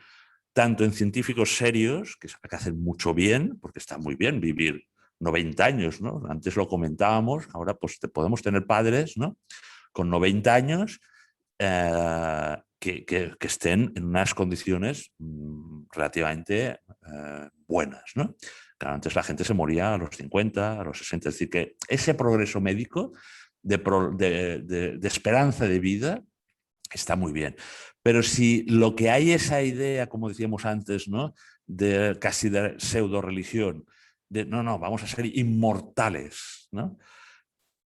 tanto en científicos serios, que hacen mucho bien, porque está muy bien vivir 90 años, ¿no? Antes lo comentábamos, ahora pues podemos tener padres, ¿no? Con 90 años que estén en unas condiciones relativamente buenas, ¿no? Claro, antes la gente se moría a los 50, a los 60, es decir, que ese progreso médico de esperanza de vida está muy bien. Pero si lo que hay esa idea, como decíamos antes, ¿no? De casi de pseudo religión, de no, vamos a ser inmortales, ¿no?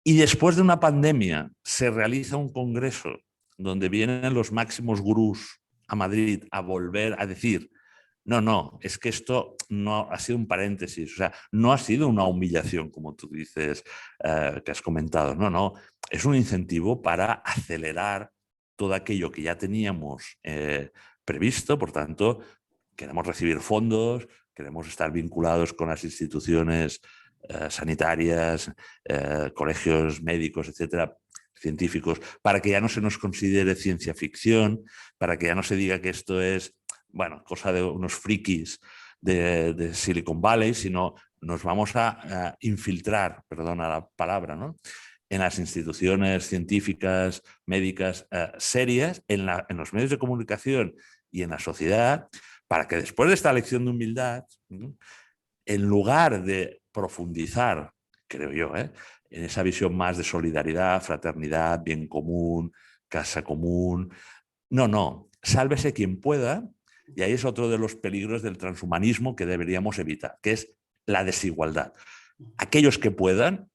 Y después de una pandemia se realiza un congreso donde vienen los máximos gurús a Madrid a volver a decir, no, es que esto no ha sido un paréntesis, o sea, no ha sido una humillación, como tú dices, que has comentado, no, es un incentivo para acelerar todo aquello que ya teníamos previsto, por tanto, queremos recibir fondos, queremos estar vinculados con las instituciones sanitarias, colegios médicos, etcétera, científicos, para que ya no se nos considere ciencia ficción, para que ya no se diga que esto es bueno, cosa de unos frikis de Silicon Valley, sino nos vamos a infiltrar, perdona la palabra, ¿no?, en las instituciones científicas, médicas serias, en los medios de comunicación y en la sociedad, para que después de esta lección de humildad, ¿no?, en lugar de profundizar, creo yo, en esa visión más de solidaridad, fraternidad, bien común, casa común, no, sálvese quien pueda, y ahí es otro de los peligros del transhumanismo que deberíamos evitar, que es la desigualdad. Aquellos que puedan,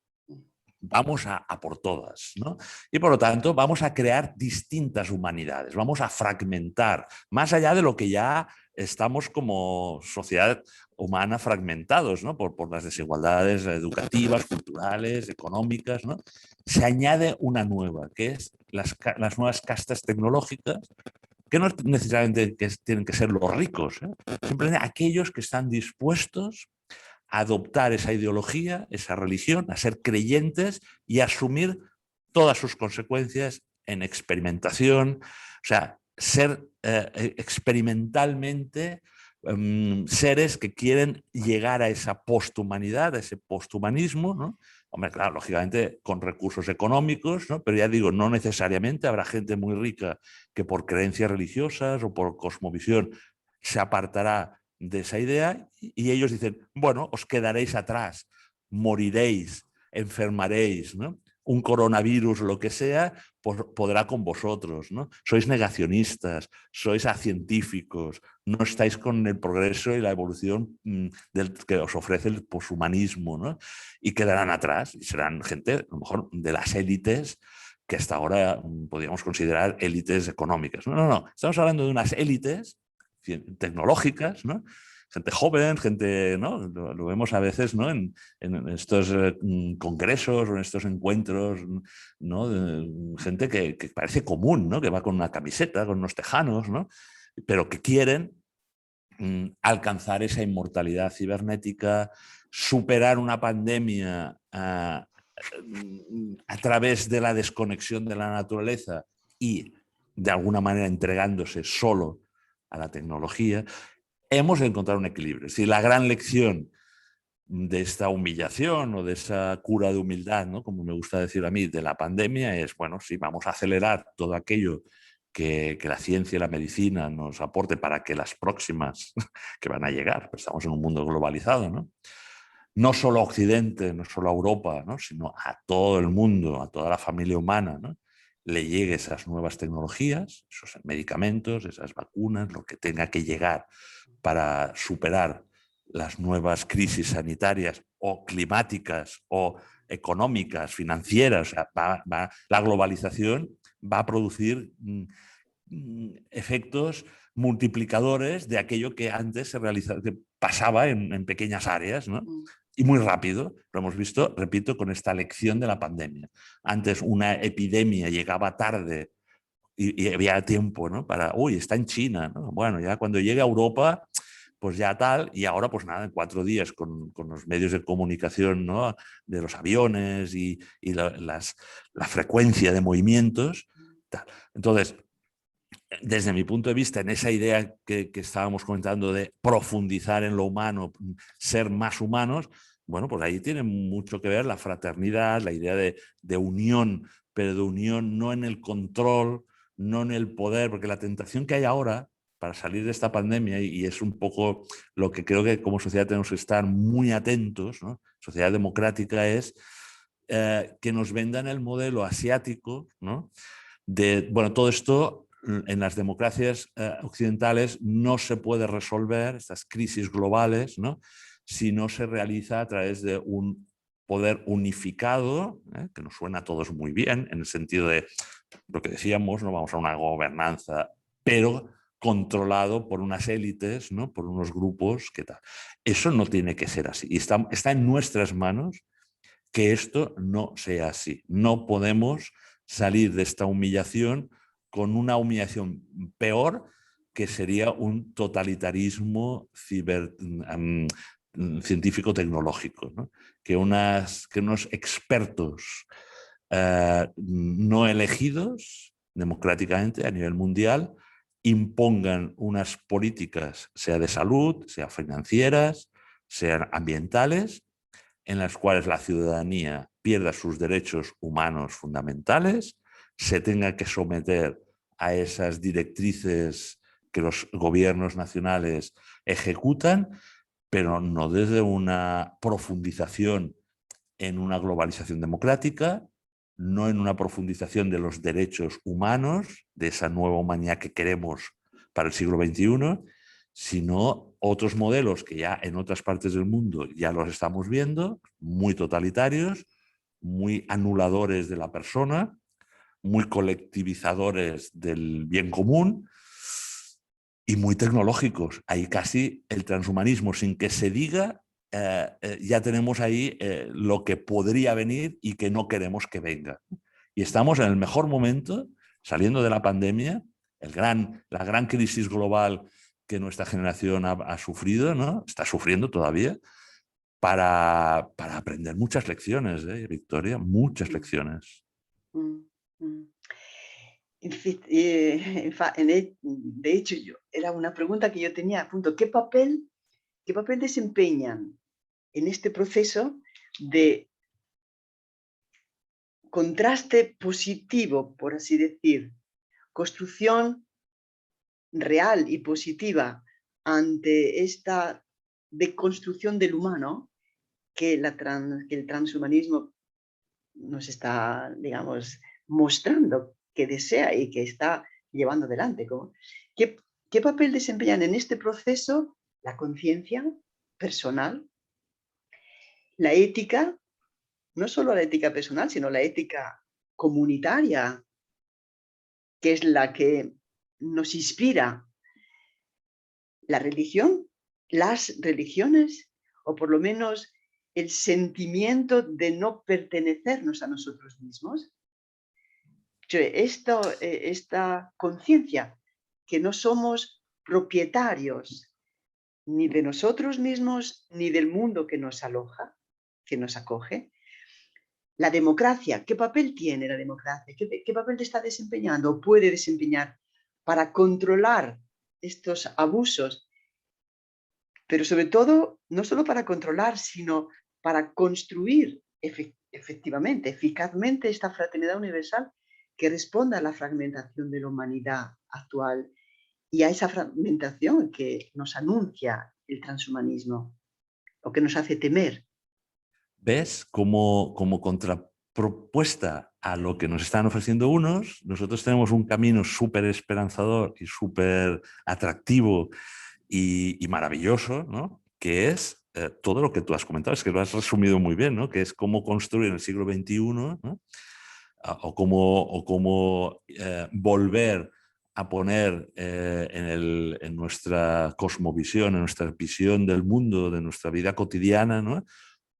vamos a por todas, ¿no? Y por lo tanto vamos a crear distintas humanidades, vamos a fragmentar, más allá de lo que ya estamos como sociedad humana fragmentados, ¿no?, por las desigualdades educativas, culturales, económicas, ¿no? Se añade una nueva, que es las nuevas castas tecnológicas, que no necesariamente tienen que ser los ricos, simplemente aquellos que están dispuestos adoptar esa ideología, esa religión, a ser creyentes y asumir todas sus consecuencias en experimentación, o sea, ser experimentalmente seres que quieren llegar a esa posthumanidad, a ese posthumanismo, ¿no? Hombre, claro, lógicamente con recursos económicos, ¿no? Pero ya digo, no necesariamente habrá gente muy rica que por creencias religiosas o por cosmovisión se apartará de esa idea y ellos dicen, bueno, os quedaréis atrás, moriréis, enfermaréis, ¿no? Un coronavirus, lo que sea, podrá con vosotros, ¿no? Sois negacionistas, sois acientíficos, no estáis con el progreso y la evolución que os ofrece el poshumanismo, ¿no? Y quedarán atrás y serán gente, a lo mejor, de las élites que hasta ahora podríamos considerar élites económicas. No, estamos hablando de unas élites tecnológicas, ¿no? Gente joven, gente, ¿no? Lo vemos a veces, ¿no?, en estos congresos o en estos encuentros, ¿no?, de gente que parece común, ¿no?, que va con una camiseta, con unos tejanos, ¿no?, pero que quieren alcanzar esa inmortalidad cibernética, superar una pandemia a través de la desconexión de la naturaleza y de alguna manera entregándose solo a la tecnología. Hemos de encontrar un equilibrio. Es decir, la gran lección de esta humillación o de esa cura de humildad, ¿no?, como me gusta decir a mí, de la pandemia es, bueno, sí, vamos a acelerar todo aquello que la ciencia y la medicina nos aporte para que las próximas que van a llegar, pues estamos en un mundo globalizado, ¿no?, no solo a Occidente, no solo a Europa, ¿no?, sino a todo el mundo, a toda la familia humana, ¿no?, le llegue esas nuevas tecnologías, esos medicamentos, esas vacunas, lo que tenga que llegar para superar las nuevas crisis sanitarias o climáticas o económicas, financieras. O sea, la globalización va a producir efectos multiplicadores de aquello que antes se realizaba, que pasaba en pequeñas áreas, ¿no? Y muy rápido. Lo hemos visto, repito, con esta lección de la pandemia. Antes una epidemia llegaba tarde y había tiempo, ¿no?, para, uy, está en China, ¿no? Bueno, ya cuando llegue a Europa, pues ya tal, y ahora pues nada, en 4 días con los medios de comunicación, ¿no?, de los aviones y la frecuencia de movimientos, tal. Entonces, desde mi punto de vista, en esa idea que estábamos comentando de profundizar en lo humano, ser más humanos, bueno, pues ahí tiene mucho que ver la fraternidad, la idea de unión, pero de unión no en el control, no en el poder, porque la tentación que hay ahora para salir de esta pandemia, y es un poco lo que creo que como sociedad tenemos que estar muy atentos, ¿no?, sociedad democrática, es que nos vendan el modelo asiático, ¿no?, de, bueno, todo esto en las democracias occidentales no se puede resolver, estas crisis globales, ¿no?, si no se realiza a través de un poder unificado, que nos suena a todos muy bien, en el sentido de lo que decíamos, no vamos a una gobernanza, pero controlado por unas élites, ¿no?, por unos grupos, ¿qué tal? Eso no tiene que ser así. Y está en nuestras manos que esto no sea así. No podemos salir de esta humillación con una humillación peor, que sería un totalitarismo científico-tecnológico, ¿no?, que unos expertos no elegidos democráticamente a nivel mundial impongan unas políticas, sea de salud, sea financieras, sean ambientales, en las cuales la ciudadanía pierda sus derechos humanos fundamentales, se tenga que someter a esas directrices que los gobiernos nacionales ejecutan, pero no desde una profundización en una globalización democrática, no en una profundización de los derechos humanos, de esa nueva humanidad que queremos para el siglo XXI, sino otros modelos que ya en otras partes del mundo ya los estamos viendo, muy totalitarios, muy anuladores de la persona, muy colectivizadores del bien común y muy tecnológicos. Ahí casi el transhumanismo, sin que se diga, ya tenemos ahí lo que podría venir y que no queremos que venga. Y estamos en el mejor momento, saliendo de la pandemia, la gran crisis global que nuestra generación ha sufrido, ¿no? Está sufriendo todavía, para aprender muchas lecciones, Victoria, muchas Mm, lecciones. mm, mm. De hecho, era una pregunta que yo tenía a punto. Qué papel desempeñan en este proceso de contraste positivo, por así decir, construcción real y positiva ante esta deconstrucción del humano que el transhumanismo nos está, digamos, mostrando que desea y que está llevando adelante? ¿Qué, qué papel desempeñan en este proceso la conciencia personal, la ética, no solo la ética personal, sino la ética comunitaria, que es la que nos inspira la religión, las religiones, o por lo menos el sentimiento de no pertenecernos a nosotros mismos? Esta conciencia que no somos propietarios ni de nosotros mismos ni del mundo que nos aloja, que nos acoge. La democracia, ¿qué papel tiene la democracia? ¿Qué papel está desempeñando o puede desempeñar para controlar estos abusos? Pero sobre todo, no solo para controlar, sino para construir efectivamente, eficazmente esta fraternidad universal que responda a la fragmentación de la humanidad actual y a esa fragmentación que nos anuncia el transhumanismo o que nos hace temer. ¿Ves? Como contrapropuesta a lo que nos están ofreciendo unos, nosotros tenemos un camino súper esperanzador y súper atractivo y maravilloso, ¿no? Que es todo lo que tú has comentado, es que lo has resumido muy bien, ¿no? Que es cómo construir en el siglo XXI, ¿no? O cómo volver a poner en nuestra cosmovisión, en nuestra visión del mundo, de nuestra vida cotidiana, ¿no?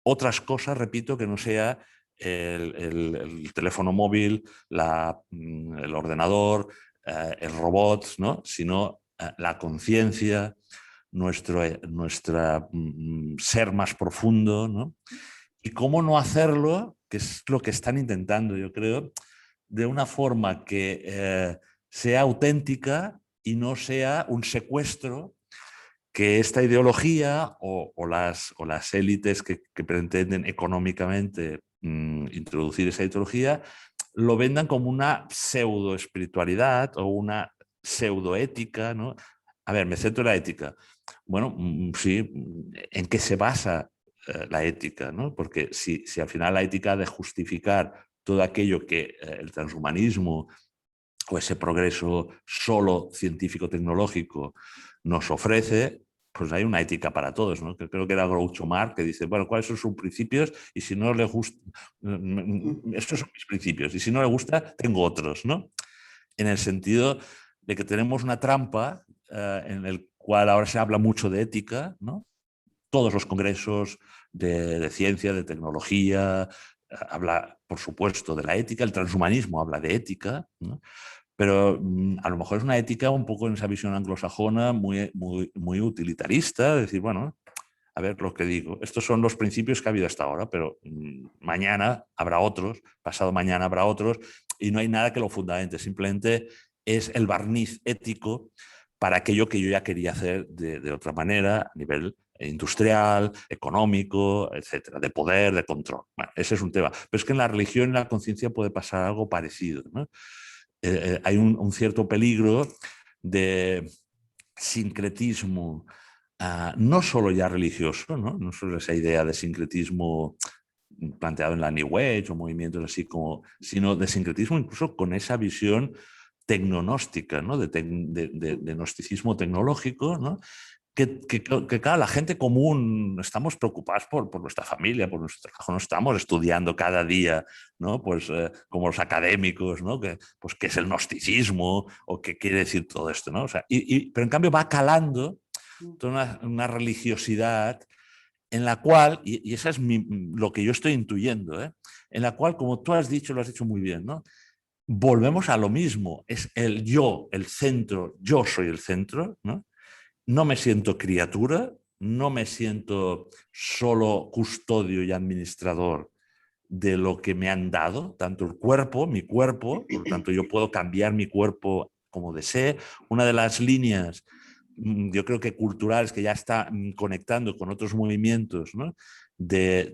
Otras cosas, repito, que no sea el teléfono móvil, el ordenador, el robot, ¿no? Sino la conciencia, nuestra ser más profundo, ¿no? Y cómo no hacerlo, que es lo que están intentando, yo creo, de una forma que sea auténtica y no sea un secuestro que esta ideología o las élites que pretenden económicamente introducir esa ideología lo vendan como una pseudo espiritualidad o una pseudo ética, ¿no? A ver, me centro en la ética. Bueno, sí, ¿en qué se basa la ética, ¿no? Porque si al final la ética ha de justificar todo aquello que el transhumanismo o ese progreso solo científico-tecnológico nos ofrece, pues hay una ética para todos, ¿no? Que creo que era Groucho Marx, que dice, bueno, ¿cuáles son sus principios? Y si no le gusta, estos son mis principios, y si no le gusta, tengo otros, ¿no? En el sentido de que tenemos una trampa en el cual ahora se habla mucho de ética, ¿no? Todos los congresos de ciencia, de tecnología, habla, por supuesto, de la ética, el transhumanismo habla de ética, ¿no? Pero a lo mejor es una ética un poco en esa visión anglosajona muy utilitarista, decir, bueno, a ver lo que digo, estos son los principios que ha habido hasta ahora, pero mañana habrá otros, pasado mañana habrá otros, y no hay nada que lo fundamente, simplemente es el barniz ético para aquello que yo ya quería hacer de otra manera, a nivel industrial, económico, etcétera, de poder, de control. Bueno, ese es un tema. Pero es que en la religión y en la conciencia puede pasar algo parecido, ¿no? Hay un cierto peligro de sincretismo, no solo ya religioso, ¿no? No solo esa idea de sincretismo planteado en la New Age o movimientos así como, sino de sincretismo incluso con esa visión tecnonóstica, ¿no? De gnosticismo tecnológico, ¿no? Que, claro, la gente común estamos preocupados por nuestra familia, por nuestro trabajo, no estamos estudiando cada día, ¿no? Pues como los académicos, ¿no? Pues qué es el gnosticismo o qué quiere decir todo esto, ¿no? O sea, pero en cambio va calando toda una religiosidad en la cual, y esa es lo que yo estoy intuyendo, ¿eh? En la cual, como tú has dicho, lo has dicho muy bien, ¿no? Volvemos a lo mismo, es el yo, el centro, yo soy el centro, ¿no? No me siento criatura, no me siento solo custodio y administrador de lo que me han dado, tanto el cuerpo, mi cuerpo, por lo tanto yo puedo cambiar mi cuerpo como desee. Una de las líneas, yo creo que culturales, que ya está conectando con otros movimientos, ¿no? Es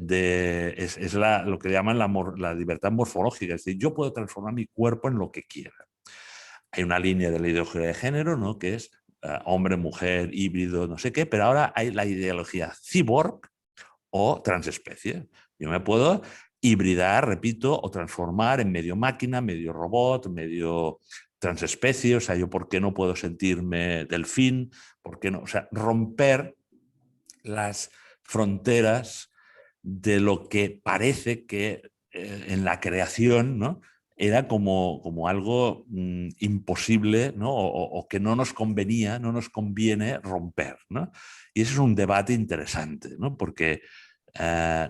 lo que llaman la libertad morfológica, es decir, yo puedo transformar mi cuerpo en lo que quiera. Hay una línea de la ideología de género, ¿no? Que es hombre, mujer, híbrido, no sé qué, pero ahora hay la ideología cyborg o transespecie. Yo me puedo hibridar, repito, o transformar en medio máquina, medio robot, medio transespecie. O sea, yo por qué no puedo sentirme delfín, por qué no, o sea, romper las fronteras de lo que parece que en la creación, ¿no? Era como algo imposible, ¿no? O que no nos convenía, no nos conviene romper, ¿no? Y ese es un debate interesante, ¿no? Porque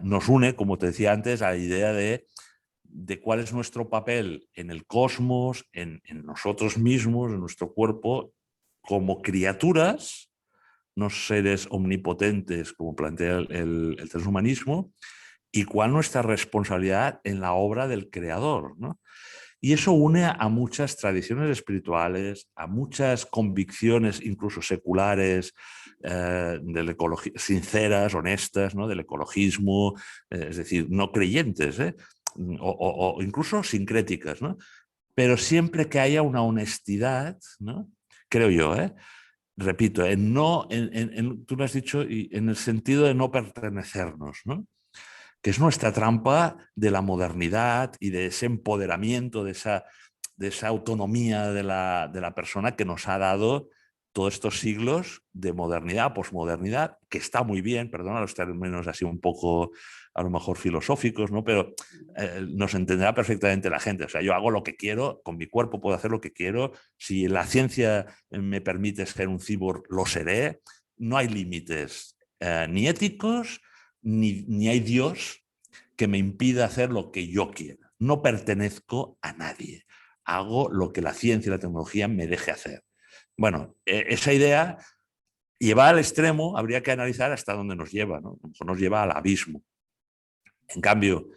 nos une, como te decía antes, a la idea de cuál es nuestro papel en el cosmos, en nosotros mismos, en nuestro cuerpo, como criaturas, no seres omnipotentes, como plantea el transhumanismo, y cuál nuestra responsabilidad en la obra del creador, ¿no? Y eso une a muchas tradiciones espirituales, a muchas convicciones, incluso seculares, sinceras, honestas, ¿no? Del ecologismo, es decir, no creyentes, o incluso sincréticas, ¿no? Pero siempre que haya una honestidad, ¿no? Creo yo, repito, no, tú lo has dicho, y en el sentido de no pertenecernos, ¿no? Que es nuestra trampa de la modernidad y de ese empoderamiento, de esa autonomía de la persona que nos ha dado todos estos siglos de modernidad, posmodernidad, que está muy bien, perdona los términos así un poco a lo mejor filosóficos, ¿no? Pero nos entenderá perfectamente la gente. O sea, yo hago lo que quiero, con mi cuerpo puedo hacer lo que quiero, si la ciencia me permite ser un cyborg, lo seré, no hay límites ni éticos, ni hay Dios que me impida hacer lo que yo quiera. No pertenezco a nadie. Hago lo que la ciencia y la tecnología me deje hacer. Bueno, esa idea llevada al extremo habría que analizar hasta dónde nos lleva, ¿no? Nos lleva al abismo. En cambio,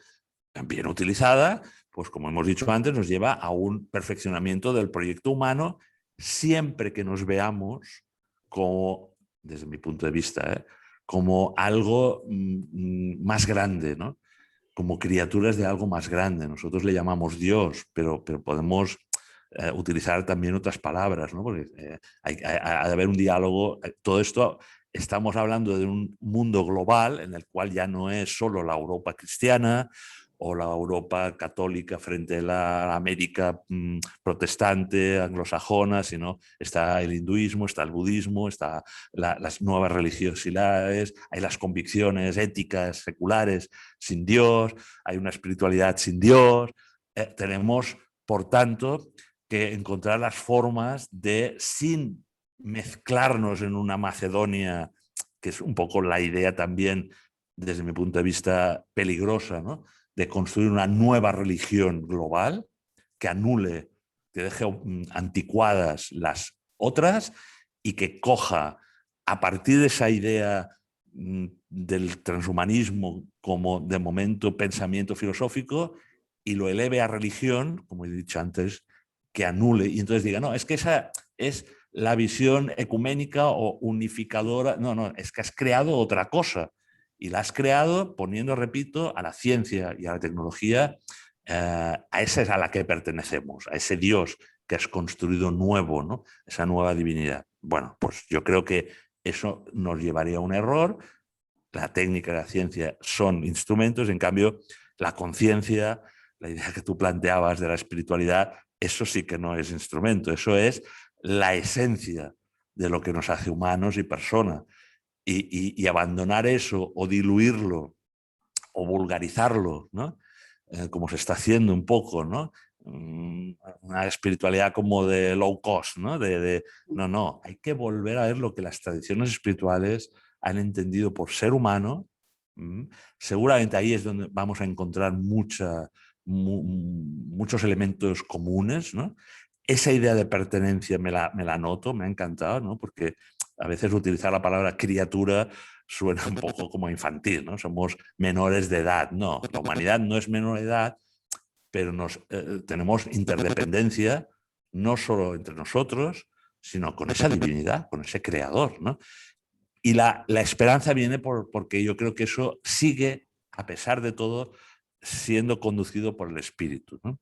bien utilizada, pues como hemos dicho antes, nos lleva a un perfeccionamiento del proyecto humano siempre que nos veamos como, desde mi punto de vista, como algo más grande, ¿no? Como criaturas de algo más grande. Nosotros le llamamos Dios, pero podemos utilizar también otras palabras, ¿no? Porque hay de haber un diálogo. Todo esto estamos hablando de un mundo global en el cual ya no es solo la Europa cristiana o la Europa católica frente a la América protestante, anglosajona, sino está el hinduismo, está el budismo, está las nuevas religiosidades, hay las convicciones éticas, seculares, sin Dios, hay una espiritualidad sin Dios. Tenemos, por tanto, que encontrar las formas de, sin mezclarnos en una Macedonia, que es un poco la idea también, desde mi punto de vista, peligrosa, ¿no? De construir una nueva religión global que anule, que deje anticuadas las otras y que coja a partir de esa idea del transhumanismo como de momento pensamiento filosófico y lo eleve a religión, como he dicho antes, que anule y entonces diga, no, es que esa es la visión ecuménica o unificadora. No, no, es que has creado otra cosa y la has creado poniendo, repito, a la ciencia y a la tecnología, a esa es a la que pertenecemos, a ese Dios que has construido nuevo, ¿no? Esa nueva divinidad. Bueno, pues yo creo que eso nos llevaría a un error. La técnica y la ciencia son instrumentos, en cambio, la conciencia, la idea que tú planteabas de la espiritualidad, eso sí que no es instrumento, eso es la esencia de lo que nos hace humanos y personas. Y abandonar eso o diluirlo o vulgarizarlo, ¿no? Como se está haciendo un poco, ¿no? Una espiritualidad como de low cost, ¿no? No, no, hay que volver a ver lo que las tradiciones espirituales han entendido por ser humano. Seguramente ahí es donde vamos a encontrar muchos elementos comunes, ¿no? Esa idea de pertenencia me la noto, me ha encantado, ¿no? Porque a veces utilizar la palabra criatura suena un poco como infantil, ¿no? Somos menores de edad. No, la humanidad no es menor de edad, pero tenemos interdependencia no solo entre nosotros, sino con esa divinidad, con ese creador, ¿no? Y la esperanza viene porque yo creo que eso sigue, a pesar de todo, siendo conducido por el Espíritu, ¿no?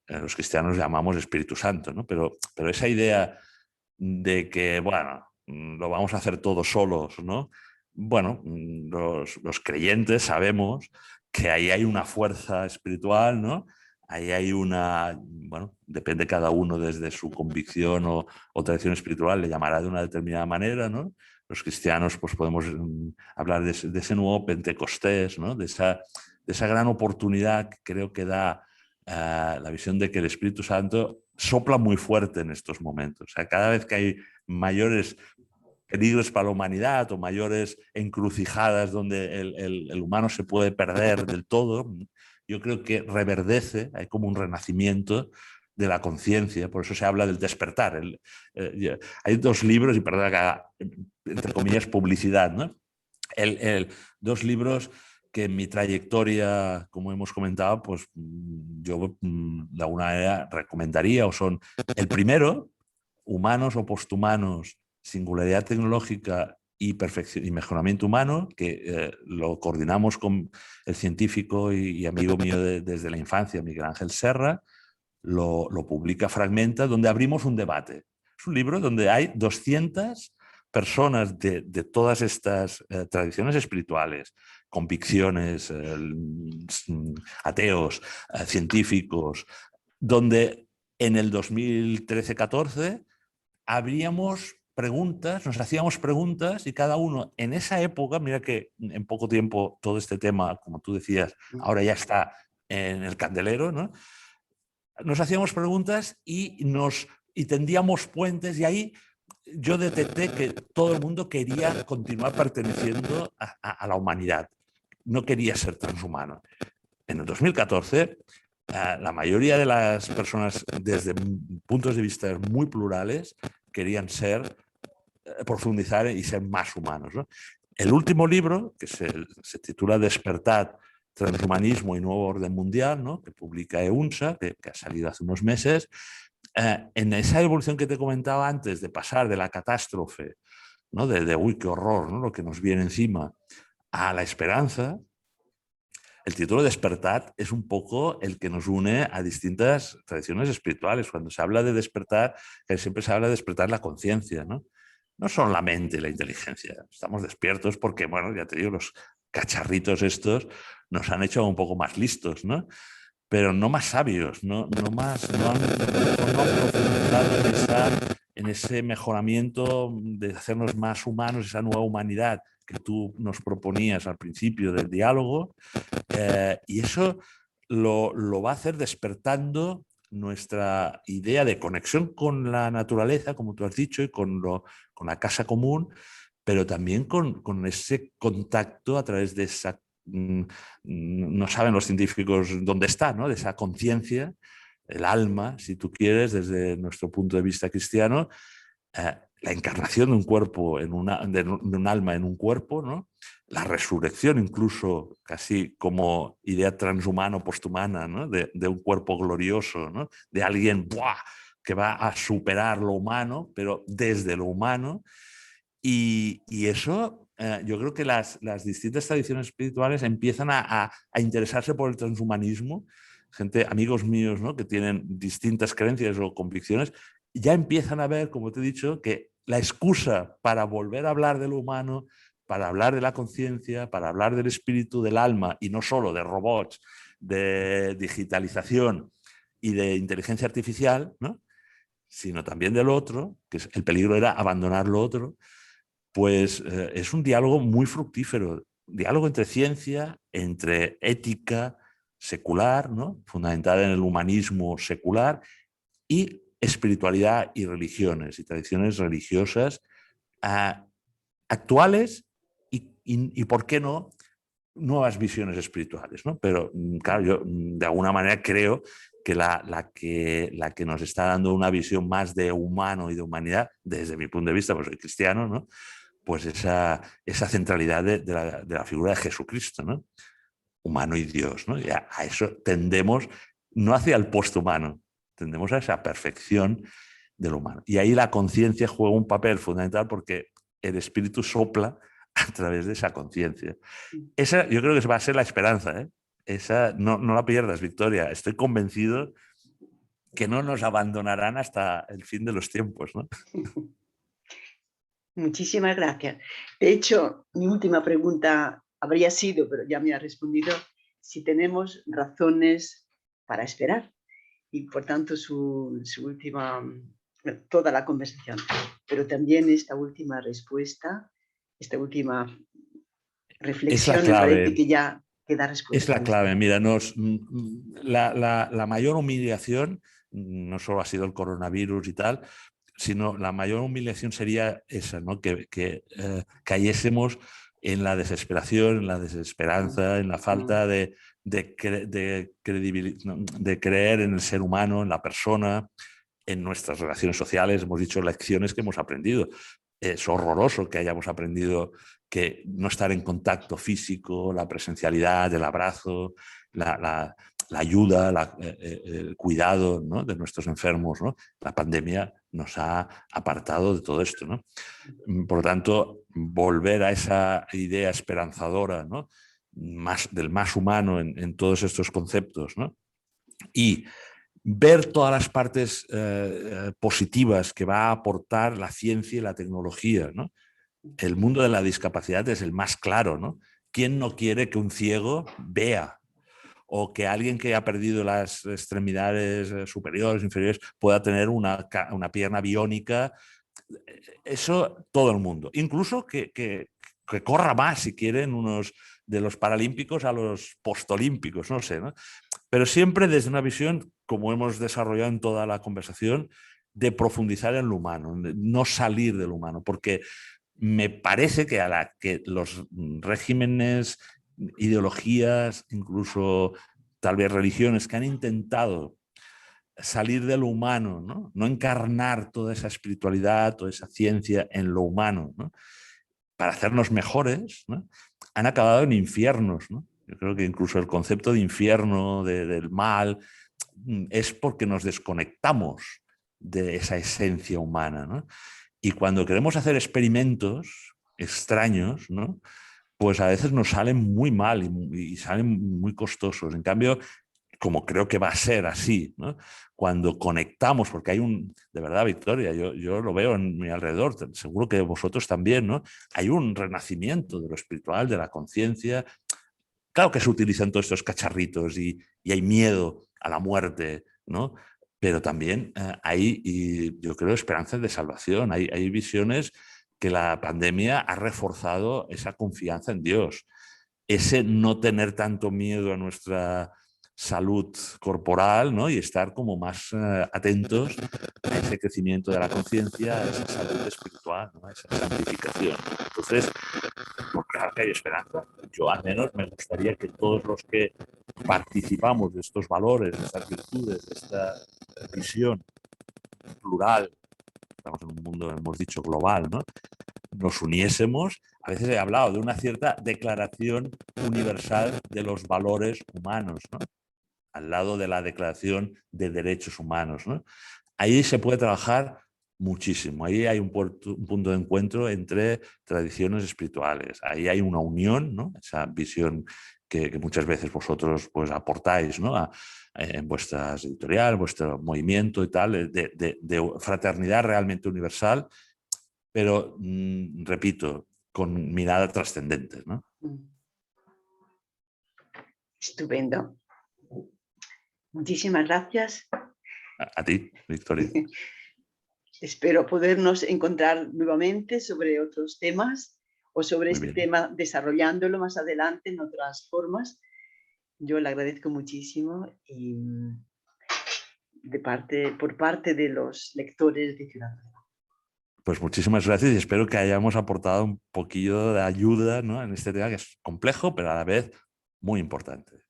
Los cristianos llamamos Espíritu Santo, ¿no? Pero esa idea de que, bueno, lo vamos a hacer todos solos, ¿no? Bueno, los creyentes sabemos que ahí hay una fuerza espiritual, ¿no? Ahí hay una, bueno, depende cada uno desde su convicción o tradición espiritual, le llamará de una determinada manera, ¿no? Los cristianos, pues podemos hablar de ese nuevo Pentecostés, ¿no? De esa gran oportunidad que creo que da la visión de que el Espíritu Santo sopla muy fuerte en estos momentos. O sea, cada vez que hay mayores peligros para la humanidad o mayores encrucijadas donde el humano se puede perder del todo, yo creo que reverdece, hay como un renacimiento de la conciencia, por eso se habla del despertar. Hay dos libros, y perdona que haga, entre comillas, publicidad, ¿no? Dos libros que en mi trayectoria, como hemos comentado, pues yo de alguna manera recomendaría, o son el primero, Humanos o Posthumanos, Singularidad Tecnológica y Mejoramiento Humano, que lo coordinamos con el científico y amigo mío desde la infancia, Miguel Ángel Serra, lo publica Fragmenta, donde abrimos un debate. Es un libro donde hay 200 personas de todas estas tradiciones espirituales, convicciones, ateos, científicos, donde en el 2013-14 habríamos preguntas, nos hacíamos preguntas y cada uno en esa época, mira que en poco tiempo todo este tema, como tú decías, ahora ya está en el candelero, ¿no? Nos hacíamos preguntas y tendíamos puentes y ahí yo detecté que todo el mundo quería continuar perteneciendo a la humanidad, no quería ser transhumano. En el 2014, la mayoría de las personas, desde puntos de vista muy plurales, querían profundizar y ser más humanos, ¿no? El último libro, que se titula Despertar, Transhumanismo y Nuevo Orden Mundial, ¿no? Que publica EUNSA, que ha salido hace unos meses, en esa evolución que te comentaba antes, de pasar de la catástrofe, ¿no? uy, qué horror, ¿no? Lo que nos viene encima, a la esperanza. El título Despertar es un poco el que nos une a distintas tradiciones espirituales. Cuando se habla de despertar, siempre se habla de despertar la conciencia, ¿no? No son la mente y la inteligencia. Estamos despiertos porque, bueno, ya te digo, los cacharritos estos nos han hecho un poco más listos, ¿no? Pero no más sabios, no han profundizado en ese mejoramiento de hacernos más humanos, esa nueva humanidad que tú nos proponías al principio del diálogo, y eso lo va a hacer despertando nuestra idea de conexión con la naturaleza, como tú has dicho, y con la casa común, pero también con ese contacto a través de esa, no saben los científicos dónde está, ¿no? De esa conciencia, el alma, si tú quieres, desde nuestro punto de vista cristiano, la encarnación de un cuerpo, de un alma en un cuerpo, ¿no? La resurrección incluso casi como idea transhumano, posthumana, ¿no? De un cuerpo glorioso, ¿no? De alguien ¡buah!, que va a superar lo humano, pero desde lo humano. Y eso, yo creo que las distintas tradiciones espirituales empiezan a interesarse por el transhumanismo. Gente, amigos míos, ¿no?, que tienen distintas creencias o convicciones, ya empiezan a ver, como te he dicho, que la excusa para volver a hablar de lo humano, para hablar de la conciencia, para hablar del espíritu, del alma, y no solo de robots, de digitalización y de inteligencia artificial, ¿no?, sino también del otro, que el peligro era abandonar lo otro, pues es un diálogo muy fructífero, diálogo entre ciencia, entre ética secular, ¿no?, fundamentada en el humanismo secular, y espiritualidad y religiones y tradiciones religiosas actuales y, ¿por qué no?, nuevas visiones espirituales, ¿no? Pero claro, yo de alguna manera creo que la que nos está dando una visión más de humano y de humanidad, desde mi punto de vista, pues soy cristiano, ¿no?, pues esa centralidad de la figura de Jesucristo, ¿no?, humano y Dios, ¿no? Y a eso tendemos, no hacia el posthumano, tendemos a esa perfección del humano. Y ahí la conciencia juega un papel fundamental porque el espíritu sopla a través de esa conciencia. Esa yo creo que va a ser la esperanza, ¿eh? Esa no la pierdas, Victoria. Estoy convencido que no nos abandonarán hasta el fin de los tiempos, ¿no? Muchísimas gracias. De hecho, mi última pregunta habría sido, pero ya me ha respondido, si tenemos razones para esperar. Y por tanto, su última, toda la conversación, pero también esta última respuesta, esta última Es la reflexión, me parece clave. que ya da Es respuesta a la nuestra clave. pregunta. Mira, la mayor humillación no solo ha sido el coronavirus y tal, sino la mayor humillación sería esa, ¿no? Que cayésemos en la desesperación, en la desesperanza, en la Mm, falta de creer en el ser humano, en la persona, en nuestras relaciones sociales. Hemos dicho lecciones que hemos aprendido. Es horroroso que hayamos aprendido que no estar en contacto físico, la presencialidad, el abrazo, la ayuda, el cuidado, ¿no?, de nuestros enfermos, ¿no? La pandemia nos ha apartado de todo esto, ¿no? Por lo tanto, volver a esa idea esperanzadora, ¿no?, del más humano en todos estos conceptos, ¿no?, y ver todas las partes positivas que va a aportar la ciencia y la tecnología, ¿no? El mundo de la discapacidad es el más claro, ¿no? ¿Quién no quiere que un ciego vea? O que alguien que ha perdido las extremidades superiores, inferiores, pueda tener una pierna biónica. Eso todo el mundo. Incluso que corra más, si quieren, unos de los paralímpicos a los postolímpicos, no sé, ¿no? Pero siempre desde una visión, como hemos desarrollado en toda la conversación, de profundizar en lo humano, no salir del humano, porque me parece que a la que los regímenes, ideologías, incluso tal vez religiones que han intentado salir de lo humano, no encarnar toda esa espiritualidad, toda esa ciencia en lo humano, ¿no?, para hacernos mejores, ¿no?, han acabado en infiernos, ¿no? Yo creo que incluso el concepto de infierno, del mal, es porque nos desconectamos de esa esencia humana, ¿no? Y cuando queremos hacer experimentos extraños, ¿no?, pues a veces nos salen muy mal y salen muy costosos. En cambio, como creo que va a ser así, ¿no?, cuando conectamos, porque de verdad, Victoria, yo lo veo en mi alrededor, seguro que vosotros también, ¿no?, hay un renacimiento de lo espiritual, de la conciencia. Claro que se utilizan todos estos cacharritos y hay miedo a la muerte, ¿no? Pero también hay, y yo creo, esperanzas de salvación. Hay visiones que la pandemia ha reforzado esa confianza en Dios, ese no tener tanto miedo a nuestra salud corporal, ¿no?, y estar como más atentos a ese crecimiento de la conciencia, a esa salud espiritual, ¿no?, a esa santificación. Entonces, pues claro que hay esperanza. Yo al menos me gustaría que todos los que participamos de estos valores, de estas virtudes, de esta visión plural, estamos en un mundo, hemos dicho, global, ¿no? Nos uniésemos. A veces he hablado de una cierta declaración universal de los valores humanos, ¿no? Al lado de la Declaración de Derechos Humanos, ¿no? Ahí se puede trabajar muchísimo. Ahí hay un punto de encuentro entre tradiciones espirituales. Ahí hay una unión, ¿no? Esa visión que muchas veces vosotros pues, aportáis, ¿no? En vuestras editorial, vuestro movimiento y tal, de fraternidad realmente universal, pero, repito, con mirada trascendente, ¿no? Estupendo. Muchísimas gracias. A ti, Victoria. Espero podernos encontrar nuevamente sobre otros temas o sobre Muy este bien. tema, desarrollándolo más adelante en otras formas. Yo le agradezco muchísimo y por parte de los lectores de Ciudad Nueva. Pues muchísimas gracias y espero que hayamos aportado un poquillo de ayuda, ¿no? En este tema que es complejo, pero a la vez muy importante.